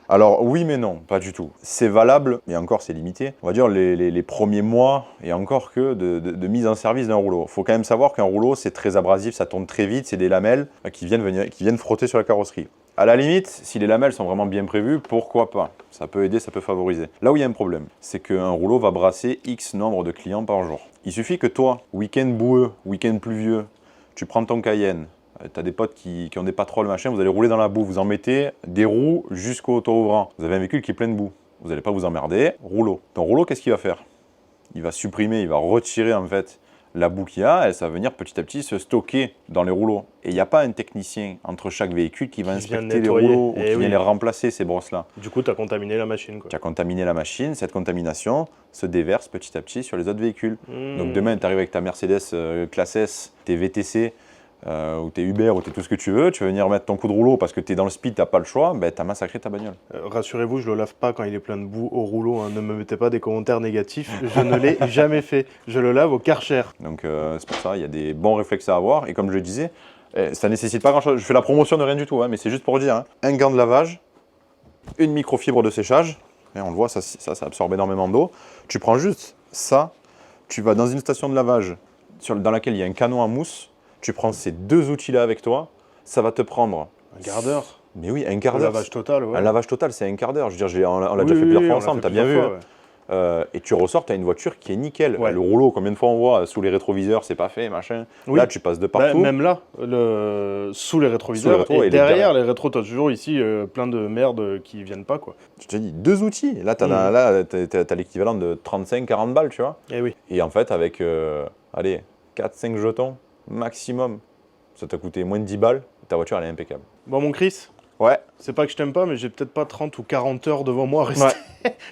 [SPEAKER 2] Alors oui, mais non, pas du tout. C'est valable, mais encore c'est limité. On va dire les premiers mois, et encore que, de mise en service d'un rouleau. Il faut quand même savoir qu'un rouleau, c'est très abrasif, ça tourne très vite, c'est des lamelles qui viennent frotter sur la carrosserie. À la limite, si les lamelles sont vraiment bien prévues, pourquoi pas? Ça peut aider, ça peut favoriser. Là où il y a un problème, c'est qu'un rouleau va brasser X nombre de clients par jour. Il suffit que toi, week-end boueux, week-end pluvieux, tu prends ton Cayenne, tu as des potes qui ont des patrolles, machin, vous allez rouler dans la boue, vous en mettez des roues jusqu'au toit ouvrant. Vous avez un véhicule qui est plein de boue. Vous n'allez pas vous emmerder. Rouleau. Ton rouleau, qu'est-ce qu'il va faire? Il va supprimer, il va retirer en fait la boue qu'il y a, et ça va venir petit à petit se stocker dans les rouleaux. Et il n'y a pas un technicien entre chaque véhicule qui va
[SPEAKER 1] Qui vient
[SPEAKER 2] inspecter les
[SPEAKER 1] nettoyer.
[SPEAKER 2] rouleaux ou
[SPEAKER 1] Eh
[SPEAKER 2] qui
[SPEAKER 1] oui.
[SPEAKER 2] vient les remplacer, ces brosses-là.
[SPEAKER 1] Du coup, t'as contaminé la machine, quoi.
[SPEAKER 2] Tu as contaminé la machine, cette contamination se déverse petit à petit sur les autres véhicules. Donc demain, tu arrives avec ta Mercedes classe S, tes VTC, ou tes Uber, ou tes tout ce que tu veux, tu vas venir mettre ton coup de rouleau parce que tu es dans le speed, tu n'as pas le choix, ben, tu as massacré ta bagnole.
[SPEAKER 1] Rassurez-vous, je le lave pas quand il est plein de boue au rouleau. Hein. Ne me mettez pas des commentaires négatifs. Je ne l'ai jamais fait. Je le lave au Karcher.
[SPEAKER 2] Donc c'est pour ça, il y a des bons réflexes à avoir. Et comme je le disais, ça nécessite pas grand-chose. Je fais la promotion de rien du tout, hein, mais c'est juste pour dire, hein, un gant de lavage, une microfibre de séchage, et on le voit, ça absorbe énormément d'eau. Tu prends juste ça, tu vas dans une station de lavage dans laquelle il y a un canon à mousse, tu prends ces deux outils-là avec toi, ça va te prendre...
[SPEAKER 1] Un quart d'heure.
[SPEAKER 2] Mais oui, un quart
[SPEAKER 1] Un
[SPEAKER 2] d'heure.
[SPEAKER 1] lavage total, ouais.
[SPEAKER 2] Un lavage total, c'est un quart d'heure. Je veux dire, on l'a
[SPEAKER 1] Oui,
[SPEAKER 2] déjà fait
[SPEAKER 1] oui,
[SPEAKER 2] plusieurs
[SPEAKER 1] oui,
[SPEAKER 2] fois
[SPEAKER 1] on l'a
[SPEAKER 2] ensemble,
[SPEAKER 1] fait
[SPEAKER 2] t'as bien vu.
[SPEAKER 1] plusieurs fois,
[SPEAKER 2] Et tu ressors, tu as une voiture qui est nickel.
[SPEAKER 1] Ouais.
[SPEAKER 2] Le rouleau, combien de fois on voit sous les rétroviseurs, c'est pas fait, machin.
[SPEAKER 1] Oui.
[SPEAKER 2] Là, tu passes de
[SPEAKER 1] Bah,
[SPEAKER 2] partout.
[SPEAKER 1] même là, sous les rétroviseurs,
[SPEAKER 2] Sous les rétros
[SPEAKER 1] et
[SPEAKER 2] et
[SPEAKER 1] derrière les rétros, t'as toujours ici plein de merde qui viennent pas, quoi.
[SPEAKER 2] Je te dis, deux outils. Là, t'as l'équivalent de 35-40 balles, tu vois.
[SPEAKER 1] Eh oui.
[SPEAKER 2] Et en fait, avec, allez, 4-5 jetons maximum, ça t'a coûté moins de 10 balles, ta voiture, elle est impeccable.
[SPEAKER 1] Bon, mon Chris,
[SPEAKER 2] Ouais.
[SPEAKER 1] c'est pas que je t'aime pas, mais j'ai peut-être pas 30 ou 40 heures devant moi à rester.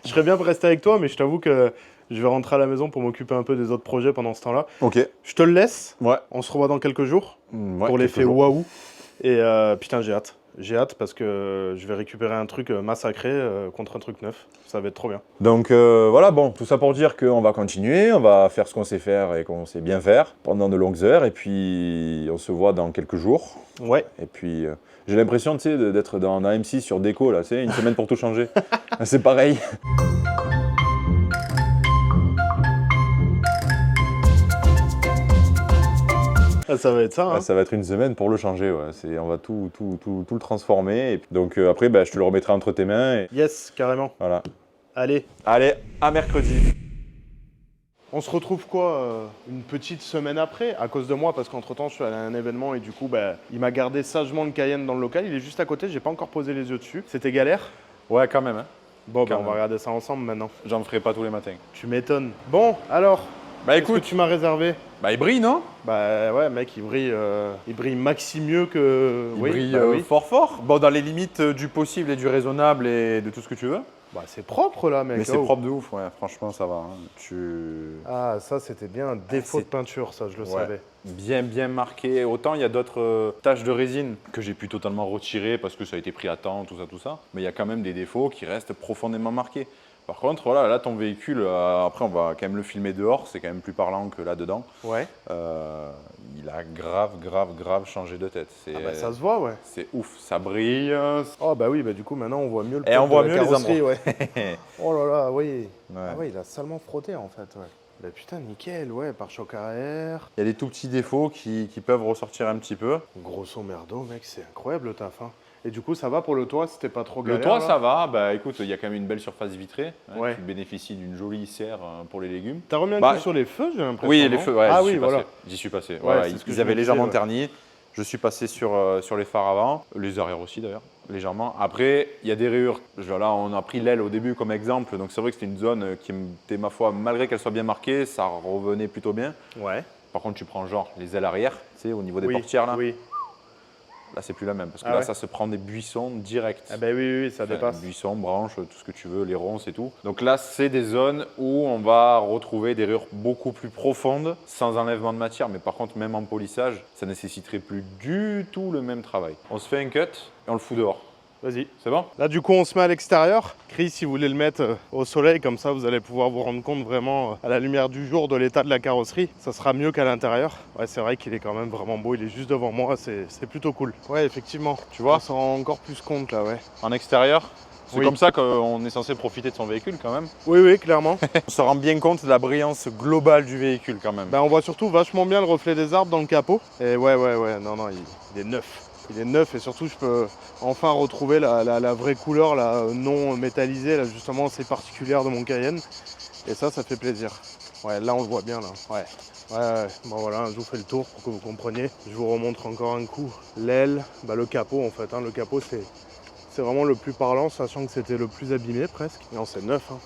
[SPEAKER 1] Je serais bien pour rester avec toi, mais je t'avoue que je vais rentrer à la maison pour m'occuper un peu des autres projets pendant ce temps-là.
[SPEAKER 2] Ok.
[SPEAKER 1] Je te le laisse.
[SPEAKER 2] Ouais.
[SPEAKER 1] On se revoit dans quelques jours
[SPEAKER 2] Ouais,
[SPEAKER 1] pour l'effet waouh. Et putain, j'ai hâte. J'ai hâte parce que je vais récupérer un truc massacré contre un truc neuf. Ça va être trop bien.
[SPEAKER 2] Donc voilà, bon, tout ça pour dire qu'on va continuer, on va faire ce qu'on sait faire et qu'on sait bien faire pendant de longues heures. Et puis on se voit dans quelques jours.
[SPEAKER 1] Ouais.
[SPEAKER 2] Et puis j'ai l'impression, tu sais, d'être dans un M6 sur Déco, là, tu sais, une semaine pour tout changer. C'est pareil.
[SPEAKER 1] Ah, ça va être ça, hein.
[SPEAKER 2] Ça va être une semaine pour le changer, ouais. On va tout le transformer. Et puis, donc après, je te le remettrai entre tes mains. Et
[SPEAKER 1] Yes, carrément.
[SPEAKER 2] voilà.
[SPEAKER 1] Allez.
[SPEAKER 2] Allez, à mercredi.
[SPEAKER 1] On se retrouve quoi une petite semaine après, à cause de moi, parce qu'entre-temps, je suis allé à un événement et du coup, il m'a gardé sagement le Cayenne dans le local. Il est juste à côté, j'ai pas encore posé les yeux dessus. C'était galère.
[SPEAKER 2] Ouais, quand même, hein.
[SPEAKER 1] Bon,
[SPEAKER 2] Quand
[SPEAKER 1] on va
[SPEAKER 2] même.
[SPEAKER 1] regarder ça ensemble maintenant.
[SPEAKER 2] J'en ferai pas tous les matins.
[SPEAKER 1] Tu m'étonnes. Bon, alors, qu'est-ce
[SPEAKER 2] Écoute,
[SPEAKER 1] que tu m'as réservé?
[SPEAKER 2] il brille, non?
[SPEAKER 1] Bah ouais, mec, il brille maxi mieux que...
[SPEAKER 2] Il
[SPEAKER 1] oui,
[SPEAKER 2] brille
[SPEAKER 1] oui.
[SPEAKER 2] fort. Bon, dans les limites du possible et du raisonnable et de tout ce que tu veux.
[SPEAKER 1] Bah c'est propre là, mec.
[SPEAKER 2] Mais c'est
[SPEAKER 1] Oh.
[SPEAKER 2] propre de ouf, ouais. Franchement, ça va. Hein.
[SPEAKER 1] Ah, ça c'était bien un défaut de
[SPEAKER 2] c'est-
[SPEAKER 1] peinture, ça je le
[SPEAKER 2] Ouais.
[SPEAKER 1] savais.
[SPEAKER 2] Bien marqué. Autant il y a d'autres taches de résine que j'ai pu totalement retirer parce que ça a été pris à temps, tout ça. Mais il y a quand même des défauts qui restent profondément marqués. Par contre, voilà, là ton véhicule, après on va quand même le filmer dehors, c'est quand même plus parlant que là-dedans.
[SPEAKER 1] Ouais.
[SPEAKER 2] Il a grave changé de tête.
[SPEAKER 1] Ah bah ça se voit, ouais.
[SPEAKER 2] C'est ouf, ça brille.
[SPEAKER 1] Oh bah oui, bah du coup maintenant on voit mieux le
[SPEAKER 2] Et on
[SPEAKER 1] de
[SPEAKER 2] voit
[SPEAKER 1] la
[SPEAKER 2] mieux les
[SPEAKER 1] carrosserie,
[SPEAKER 2] endroits.
[SPEAKER 1] ouais. Oh là là, oui.
[SPEAKER 2] Ouais.
[SPEAKER 1] Ah ouais, il a salement frotté en fait, ouais. Bah putain, nickel, ouais, pare-choc arrière.
[SPEAKER 2] Il y a des tout petits défauts qui peuvent ressortir un petit peu.
[SPEAKER 1] Grosso merdo, mec, c'est incroyable le taf, hein. Et du coup, ça va pour le toit, c'était pas trop galère?
[SPEAKER 2] Le toit,
[SPEAKER 1] là
[SPEAKER 2] ça va. Bah écoute, il y a quand même une belle surface vitrée
[SPEAKER 1] Ouais.
[SPEAKER 2] qui bénéficie d'une jolie serre pour les légumes.
[SPEAKER 1] T'as remis un
[SPEAKER 2] Bah,
[SPEAKER 1] coup sur les feux, j'ai l'impression.
[SPEAKER 2] Oui, les
[SPEAKER 1] non
[SPEAKER 2] feux, ouais,
[SPEAKER 1] ah
[SPEAKER 2] j'y
[SPEAKER 1] oui,
[SPEAKER 2] suis
[SPEAKER 1] voilà.
[SPEAKER 2] passé. J'y suis passé.
[SPEAKER 1] Ouais,
[SPEAKER 2] Voilà,
[SPEAKER 1] c'est ce que
[SPEAKER 2] ils
[SPEAKER 1] je
[SPEAKER 2] avaient
[SPEAKER 1] me
[SPEAKER 2] légèrement
[SPEAKER 1] disais, ouais.
[SPEAKER 2] terni. Je suis passé sur les phares avant, les arrières aussi d'ailleurs, légèrement. Après, il y a des rayures. Là, on a pris l'aile au début comme exemple. Donc c'est vrai que c'était une zone qui était, ma foi, malgré qu'elle soit bien marquée, ça revenait plutôt bien.
[SPEAKER 1] Ouais.
[SPEAKER 2] Par contre, tu prends genre les ailes arrière, tu sais, au niveau des
[SPEAKER 1] Oui,
[SPEAKER 2] portières là.
[SPEAKER 1] Oui.
[SPEAKER 2] Là, c'est plus la même parce que
[SPEAKER 1] Ah
[SPEAKER 2] là,
[SPEAKER 1] ouais.
[SPEAKER 2] ça se prend des buissons directs.
[SPEAKER 1] Ah bah oui, ça dépasse.
[SPEAKER 2] Buissons, branches, tout ce que tu veux, les ronces et tout. Donc là, c'est des zones où on va retrouver des rayures beaucoup plus profondes, sans enlèvement de matière. Mais par contre, même en polissage, ça nécessiterait plus du tout le même travail. On se fait un cut et on le fout dehors.
[SPEAKER 1] Vas-y.
[SPEAKER 2] C'est bon?
[SPEAKER 1] Là, du coup, on se met à l'extérieur. Chris, si vous voulez le mettre au soleil, comme ça, vous allez pouvoir vous rendre compte vraiment à la lumière du jour de l'état de la carrosserie. Ça sera mieux qu'à l'intérieur. Ouais, c'est vrai qu'il est quand même vraiment beau. Il est juste devant moi. C'est plutôt cool. Ouais, effectivement.
[SPEAKER 2] Tu vois?
[SPEAKER 1] On s'en rend encore plus compte là, ouais.
[SPEAKER 2] En extérieur, c'est
[SPEAKER 1] Oui.
[SPEAKER 2] comme ça qu'on est censé profiter de son véhicule quand même.
[SPEAKER 1] Oui, clairement.
[SPEAKER 2] On se rend bien compte de la brillance globale du véhicule quand même.
[SPEAKER 1] Ben, on voit surtout vachement bien le reflet des arbres dans le capot. Et ouais. Non, il est neuf. Il est neuf et surtout je peux enfin retrouver la vraie couleur, la non métallisée, là justement c'est particulière de mon Cayenne. Et ça fait plaisir. Ouais, là on le voit bien là. Ouais. Bon voilà, je vous fais le tour pour que vous compreniez. Je vous remontre encore un coup l'aile, le capot en fait. Hein. Le capot c'est vraiment le plus parlant, sachant que c'était le plus abîmé presque. Non, c'est neuf. Hein.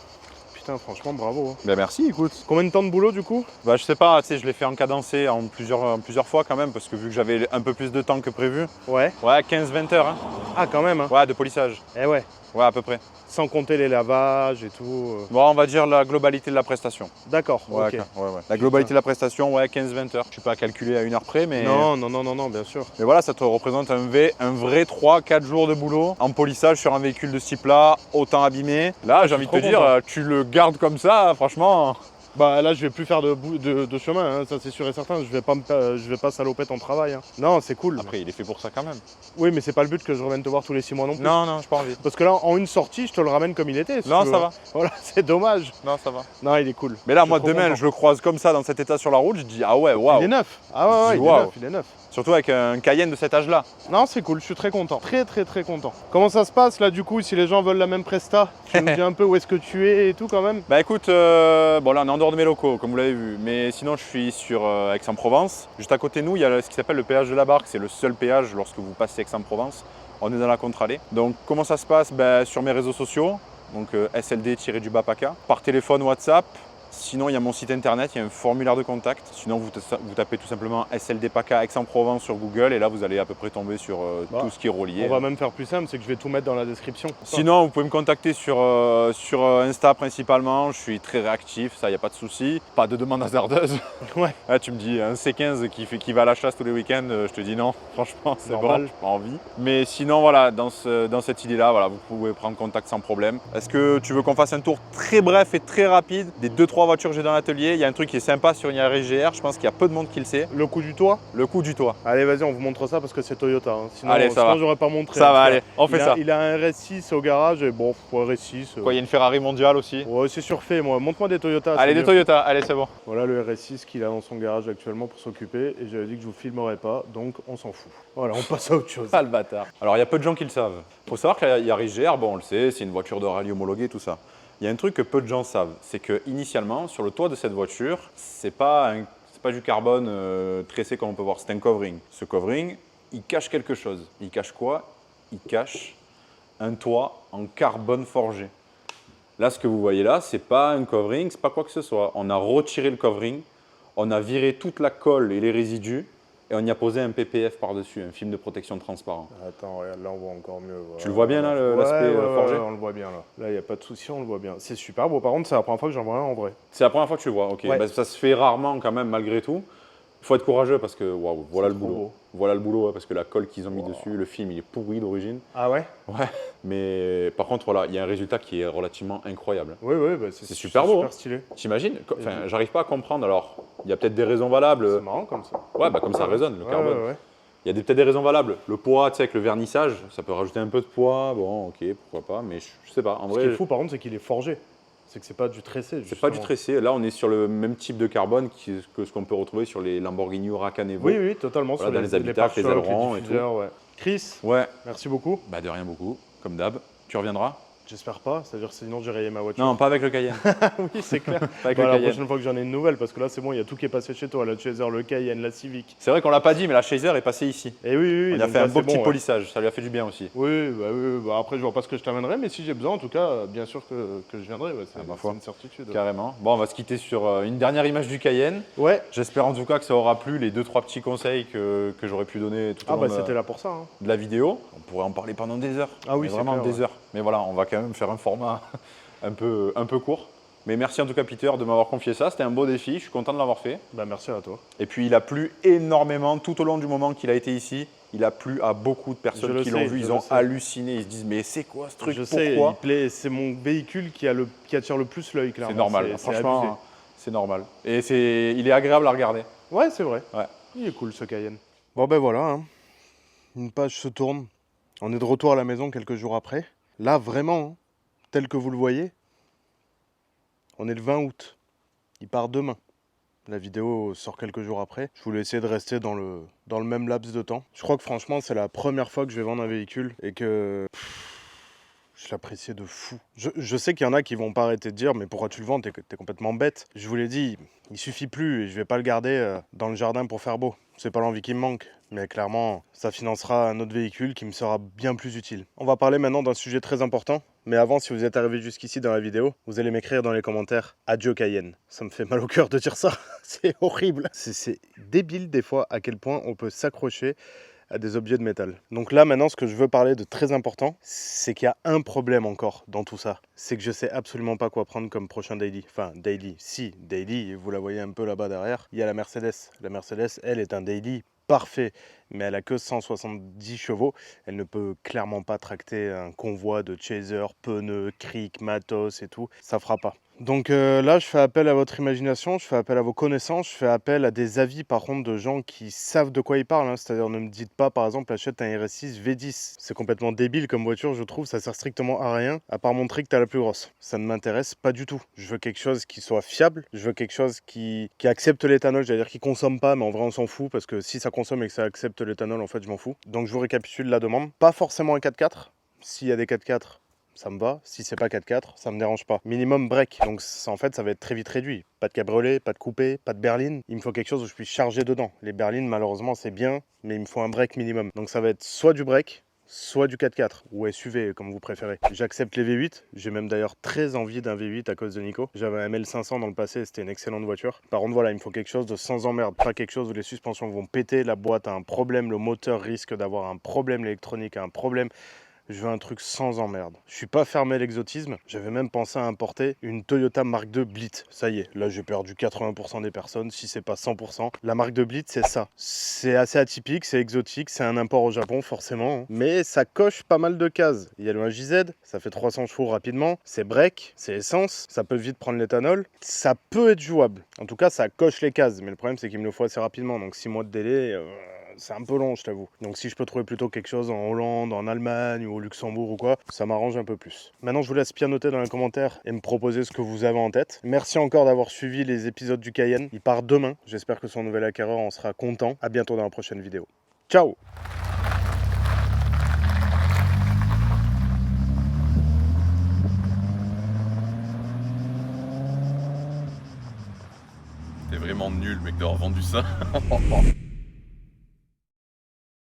[SPEAKER 1] Putain, franchement, bravo. Hein.
[SPEAKER 2] Ben merci, écoute.
[SPEAKER 1] Combien de temps de boulot du coup?
[SPEAKER 2] Je sais pas, tu sais, je l'ai fait en cadencé en plusieurs fois quand même, parce que vu que j'avais un peu plus de temps que prévu.
[SPEAKER 1] Ouais.
[SPEAKER 2] Ouais, 15-20 heures, hein.
[SPEAKER 1] Ah, quand même. Hein.
[SPEAKER 2] Ouais, de polissage.
[SPEAKER 1] Eh ouais.
[SPEAKER 2] Ouais, à peu près.
[SPEAKER 1] Sans compter les lavages et tout.
[SPEAKER 2] Bon, on va dire la globalité de la prestation.
[SPEAKER 1] D'accord,
[SPEAKER 2] Ouais,
[SPEAKER 1] ok.
[SPEAKER 2] ouais. La globalité de la prestation, ouais, 15-20 heures. Je suis pas à calculer à une heure près, mais.
[SPEAKER 1] Non, bien sûr.
[SPEAKER 2] Mais voilà, ça te représente un vrai 3-4 jours de boulot en polissage sur un véhicule de ce type-là, autant abîmé. Là, j'ai envie de te
[SPEAKER 1] trop
[SPEAKER 2] dire,
[SPEAKER 1] content.
[SPEAKER 2] tu le gardes comme ça, franchement.
[SPEAKER 1] Bah là je vais plus faire de chemin, hein, ça c'est sûr et certain, je vais pas saloper ton travail. Hein. Non, c'est cool.
[SPEAKER 2] Après, il est fait pour ça quand même.
[SPEAKER 1] Oui, mais c'est pas le but que je revienne te voir tous les 6 mois non plus.
[SPEAKER 2] Non, j'ai pas envie.
[SPEAKER 1] Parce que là en une sortie, je te le ramène comme il était. si
[SPEAKER 2] Non,
[SPEAKER 1] tu veux.
[SPEAKER 2] ça va.
[SPEAKER 1] Voilà, c'est dommage.
[SPEAKER 2] Non, ça va.
[SPEAKER 1] Non, il est cool.
[SPEAKER 2] Mais là,
[SPEAKER 1] Je suis
[SPEAKER 2] moi,
[SPEAKER 1] trop
[SPEAKER 2] demain,
[SPEAKER 1] content.
[SPEAKER 2] je le croise comme ça, dans cet état sur la route, je dis, ah ouais, waouh.
[SPEAKER 1] Il est neuf. Ah ouais,
[SPEAKER 2] Je dis,
[SPEAKER 1] il est
[SPEAKER 2] waouh.
[SPEAKER 1] neuf, il est neuf.
[SPEAKER 2] Surtout avec un Cayenne de cet âge-là.
[SPEAKER 1] Non, c'est cool, je suis très content. Très content. Comment ça se passe là du coup, si les gens veulent la même presta? Tu nous dis un peu où est-ce que tu es et tout quand même?
[SPEAKER 2] Bah écoute, bon là on est en dehors de mes locaux, comme vous l'avez vu, mais sinon je suis sur Aix-en-Provence. Juste à côté de nous, il y a ce qui s'appelle le péage de la Barque, c'est le seul péage lorsque vous passez Aix-en-Provence. On est dans la contre-allée. Donc comment ça se passe? Sur mes réseaux sociaux, donc SLD-PACA, par téléphone, WhatsApp, Sinon, il y a mon site internet, il y a un formulaire de contact. Sinon, vous tapez tout simplement SLD PACA Aix-en-Provence sur Google et là, vous allez à peu près tomber sur tout ce qui est relié.
[SPEAKER 1] On va même faire plus simple, c'est que je vais tout mettre dans la description.
[SPEAKER 2] Sinon, vous pouvez me contacter sur Insta principalement. Je suis très réactif, ça, il n'y a pas de souci. Pas de demande hasardeuse.
[SPEAKER 1] Ouais.
[SPEAKER 2] Là, tu me dis un C15 qui va à la chasse tous les week-ends, je te dis non, franchement, c'est bon, j'ai pas envie. Mais sinon, voilà, dans cette idée-là, voilà, vous pouvez prendre contact sans problème. Est-ce que tu veux qu'on fasse un tour très bref et très rapide des 2-3 voitures que j'ai dans l'atelier? Il y a un truc qui est sympa sur une Yaris GR, je pense qu'il y a peu de monde qui le sait.
[SPEAKER 1] Le coup du toit?
[SPEAKER 2] Le coup du toit.
[SPEAKER 1] Allez, vas-y, on vous montre ça parce que c'est Toyota. Hein. Sinon,
[SPEAKER 2] allez, ça va.
[SPEAKER 1] J'aurais pas montré.
[SPEAKER 2] Ça va, allez, on fait ça.
[SPEAKER 1] Il a un RS6 au garage et bon, RS6.
[SPEAKER 2] Quoi, il y a une Ferrari mondiale aussi?
[SPEAKER 1] Ouais, c'est surfait, moi. Montre-moi des Toyota.
[SPEAKER 2] Allez, des Toyota, allez, c'est bon.
[SPEAKER 1] Voilà le RS6 qu'il a dans son garage actuellement pour s'occuper. Et j'avais dit que je vous filmerais pas, donc on s'en fout. Voilà, on passe à autre chose.
[SPEAKER 2] Ah, le bâtard. Alors, il y a peu de gens qui le savent. Il faut savoir que la Yaris GR, bon, on le sait, c'est une voiture de rallye homologuée, tout ça. Il y a un truc que peu de gens savent, c'est que initialement, sur le toit de cette voiture, c'est pas du carbone tressé comme on peut voir, c'est un covering. Ce covering, il cache quelque chose. Il cache quoi? Il cache un toit en carbone forgé. Là, ce que vous voyez là, c'est pas un covering, c'est pas quoi que ce soit. On a retiré le covering, on a viré toute la colle et les résidus, et on y a posé un PPF par-dessus, un film de protection transparent.
[SPEAKER 1] Attends, regarde, là on voit encore mieux. Voilà.
[SPEAKER 2] Tu le vois bien là, l'aspect forgé?
[SPEAKER 1] Ouais, on le voit bien là. Là, il n'y a pas de souci, on le voit bien. C'est super beau. Par contre, c'est la première fois que j'en vois un en vrai.
[SPEAKER 2] C'est la première fois que tu le vois, ok.
[SPEAKER 1] Ouais.
[SPEAKER 2] Bah, ça se fait rarement quand même, malgré tout. Il faut être courageux parce que, waouh, voilà le boulot.
[SPEAKER 1] Beau.
[SPEAKER 2] Voilà le boulot, parce que la colle qu'ils ont mis dessus, le film, il est pourri d'origine.
[SPEAKER 1] Ah ouais?
[SPEAKER 2] Ouais. Mais par contre, voilà, il y a un résultat qui est relativement incroyable.
[SPEAKER 1] Oui, bah,
[SPEAKER 2] c'est super beau.
[SPEAKER 1] Super stylé.
[SPEAKER 2] T'imagines? Enfin, j'arrive pas à comprendre. Alors, il y a peut-être des raisons valables.
[SPEAKER 1] C'est marrant comme ça.
[SPEAKER 2] Ouais, bah comme ça résonne, le carbone.
[SPEAKER 1] Ouais.
[SPEAKER 2] Il y a peut-être des raisons valables. Le poids, tu sais, avec le vernissage, ça peut rajouter un peu de poids. Bon, ok, pourquoi pas, mais je sais pas. En vrai,
[SPEAKER 1] Ce qui est fou, par contre, c'est qu'il est forgé. C'est que c'est pas du tressé.
[SPEAKER 2] c'est pas du tressé. Là, on est sur le même type de carbone que ce qu'on peut retrouver sur les Lamborghini Huracan Evo.
[SPEAKER 1] Oui, totalement.
[SPEAKER 2] Voilà,
[SPEAKER 1] sur
[SPEAKER 2] dans les habitacles, les ailerons et tout.
[SPEAKER 1] Ouais. Chris,
[SPEAKER 2] Ouais.
[SPEAKER 1] merci beaucoup.
[SPEAKER 2] Bah de rien beaucoup, comme d'hab. Tu reviendras?
[SPEAKER 1] J'espère pas, c'est-à-dire sinon j'ai rayé ma voiture.
[SPEAKER 2] Non, pas avec le Cayenne.
[SPEAKER 1] Oui, c'est clair.
[SPEAKER 2] Pas avec
[SPEAKER 1] Bah,
[SPEAKER 2] le
[SPEAKER 1] la
[SPEAKER 2] Cayenne.
[SPEAKER 1] prochaine fois que j'en ai une nouvelle, parce que là c'est bon, il y a tout qui est passé chez toi, la Chaser, le Cayenne, la Civic.
[SPEAKER 2] C'est vrai qu'on l'a pas dit, mais la Chaser est passée ici.
[SPEAKER 1] Et oui.
[SPEAKER 2] On a
[SPEAKER 1] donc
[SPEAKER 2] fait
[SPEAKER 1] là,
[SPEAKER 2] un beau
[SPEAKER 1] c'est
[SPEAKER 2] petit
[SPEAKER 1] bon,
[SPEAKER 2] polissage, ça lui a fait du bien aussi.
[SPEAKER 1] Oui, bah après je vois pas ce que je t'amènerai, mais si j'ai besoin, en tout cas, bien sûr que je viendrai, c'est
[SPEAKER 2] ma foi.
[SPEAKER 1] une certitude.
[SPEAKER 2] Carrément. Bon, on va se quitter sur une dernière image du Cayenne.
[SPEAKER 1] Ouais.
[SPEAKER 2] J'espère en tout cas que ça aura plu, les 2-3 petits conseils que j'aurais pu donner tout au long
[SPEAKER 1] C'était là pour ça. Hein.
[SPEAKER 2] de la vidéo. On pourrait en parler pendant des heures.
[SPEAKER 1] Ah oui,
[SPEAKER 2] mais
[SPEAKER 1] c'est
[SPEAKER 2] vraiment
[SPEAKER 1] clair,
[SPEAKER 2] des heures. Mais voilà, on va quand même faire un format un peu court. Mais merci en tout cas Peter de m'avoir confié ça, c'était un beau défi, je suis content de l'avoir fait.
[SPEAKER 1] Bah merci à toi.
[SPEAKER 2] Et puis il a plu énormément tout au long du moment qu'il a été ici. Il a plu à beaucoup de personnes qui l'ont vu, ils ont halluciné, ils se disent mais c'est quoi ce truc? Pourquoi?
[SPEAKER 1] C'est mon véhicule qui attire le plus l'œil, clairement.
[SPEAKER 2] C'est normal, franchement,
[SPEAKER 1] abusé.
[SPEAKER 2] c'est normal. Et il est agréable à regarder.
[SPEAKER 1] Ouais, c'est vrai.
[SPEAKER 2] Ouais.
[SPEAKER 1] Il est cool ce Cayenne. Bon ben voilà, hein. Une page se tourne. On est de retour à la maison quelques jours après. Là, vraiment, hein, tel que vous le voyez, on est le 20 août. Il part demain. La vidéo sort quelques jours après. Je voulais essayer de rester dans le même laps de temps. Je crois que franchement, c'est la première fois que je vais vendre un véhicule et que je l'appréciais de fou. Je sais qu'il y en a qui vends pas arrêter de dire mais pourquoi tu le vends, t'es complètement bête. Je vous l'ai dit, il suffit plus et je vais pas le garder dans le jardin pour faire beau. C'est pas l'envie qui me manque, mais clairement, ça financera un autre véhicule qui me sera bien plus utile. On va parler maintenant d'un sujet très important, mais avant, si vous êtes arrivé jusqu'ici dans la vidéo, vous allez m'écrire dans les commentaires « Adieu Cayenne ». Ça me fait mal au cœur de dire ça, c'est horrible. C'est débile des fois à quel point on peut s'accrocher à des objets de métal. Donc là, maintenant, ce que je veux parler de très important, c'est qu'il y a un problème encore dans tout ça. C'est que je sais absolument pas quoi prendre comme prochain daily. Enfin, daily, si, daily, vous la voyez un peu là-bas derrière. Il y a la Mercedes. La Mercedes, elle, est un daily parfait, mais elle a que 170 chevaux. Elle ne peut clairement pas tracter un convoi de chaser, pneus, cric, matos et tout. Ça fera pas. Donc là, je fais appel à votre imagination, je fais appel à vos connaissances, je fais appel à des avis par contre de gens qui savent de quoi ils parlent. Hein. C'est-à-dire ne me dites pas par exemple achète un RS6 V10. C'est complètement débile comme voiture, je trouve, ça sert strictement à rien, à part montrer que tu as la plus grosse. Ça ne m'intéresse pas du tout. Je veux quelque chose qui soit fiable, je veux quelque chose qui accepte l'éthanol, c'est-à-dire qui consomme pas, mais en vrai on s'en fout, parce que si ça consomme et que ça accepte l'éthanol, en fait je m'en fous. Donc je vous récapitule la demande. Pas forcément un 4x4, s'il y a des 4x4, ça me va. Si c'est pas 4x4, ça me dérange pas. Minimum break. Donc en fait, ça va être très vite réduit. Pas de cabriolet, pas de coupé, pas de berline. Il me faut quelque chose où je puisse charger dedans. Les berlines, malheureusement, c'est bien, mais il me faut un break minimum. Donc ça va être soit du break, soit du 4x4 ou SUV comme vous préférez. J'accepte les V8, j'ai même d'ailleurs très envie d'un V8 à cause de Nico. J'avais un ML500 dans le passé, c'était une excellente voiture. Par contre voilà, il me faut quelque chose de sans emmerde, pas quelque chose où les suspensions vont péter, la boîte a un problème, le moteur risque d'avoir un problème, l'électronique a un problème. Je veux un truc sans emmerde. Je suis pas fermé à l'exotisme. J'avais même pensé à importer une Toyota Mark II Blitz. Ça y est, là j'ai perdu 80% des personnes, si c'est pas 100%. La Mark II Blitz, c'est ça. C'est assez atypique, c'est exotique, c'est un import au Japon forcément. Hein. Mais ça coche pas mal de cases. Il y a le 1JZ, ça fait 300 chevaux rapidement. C'est break, c'est essence, ça peut vite prendre l'éthanol. Ça peut être jouable. En tout cas, ça coche les cases. Mais le problème, c'est qu'il me le faut assez rapidement. Donc 6 mois de délai... c'est un peu long, je t'avoue. Donc si je peux trouver plutôt quelque chose en Hollande, en Allemagne ou au Luxembourg ou quoi, ça m'arrange un peu plus. Maintenant, je vous laisse pianoter dans les commentaires et me proposer ce que vous avez en tête. Merci encore d'avoir suivi les épisodes du Cayenne. Il part demain. J'espère que son nouvel acquéreur en sera content. À bientôt dans la prochaine vidéo. Ciao!
[SPEAKER 3] T'es vraiment nul, mec, d'avoir vendu ça.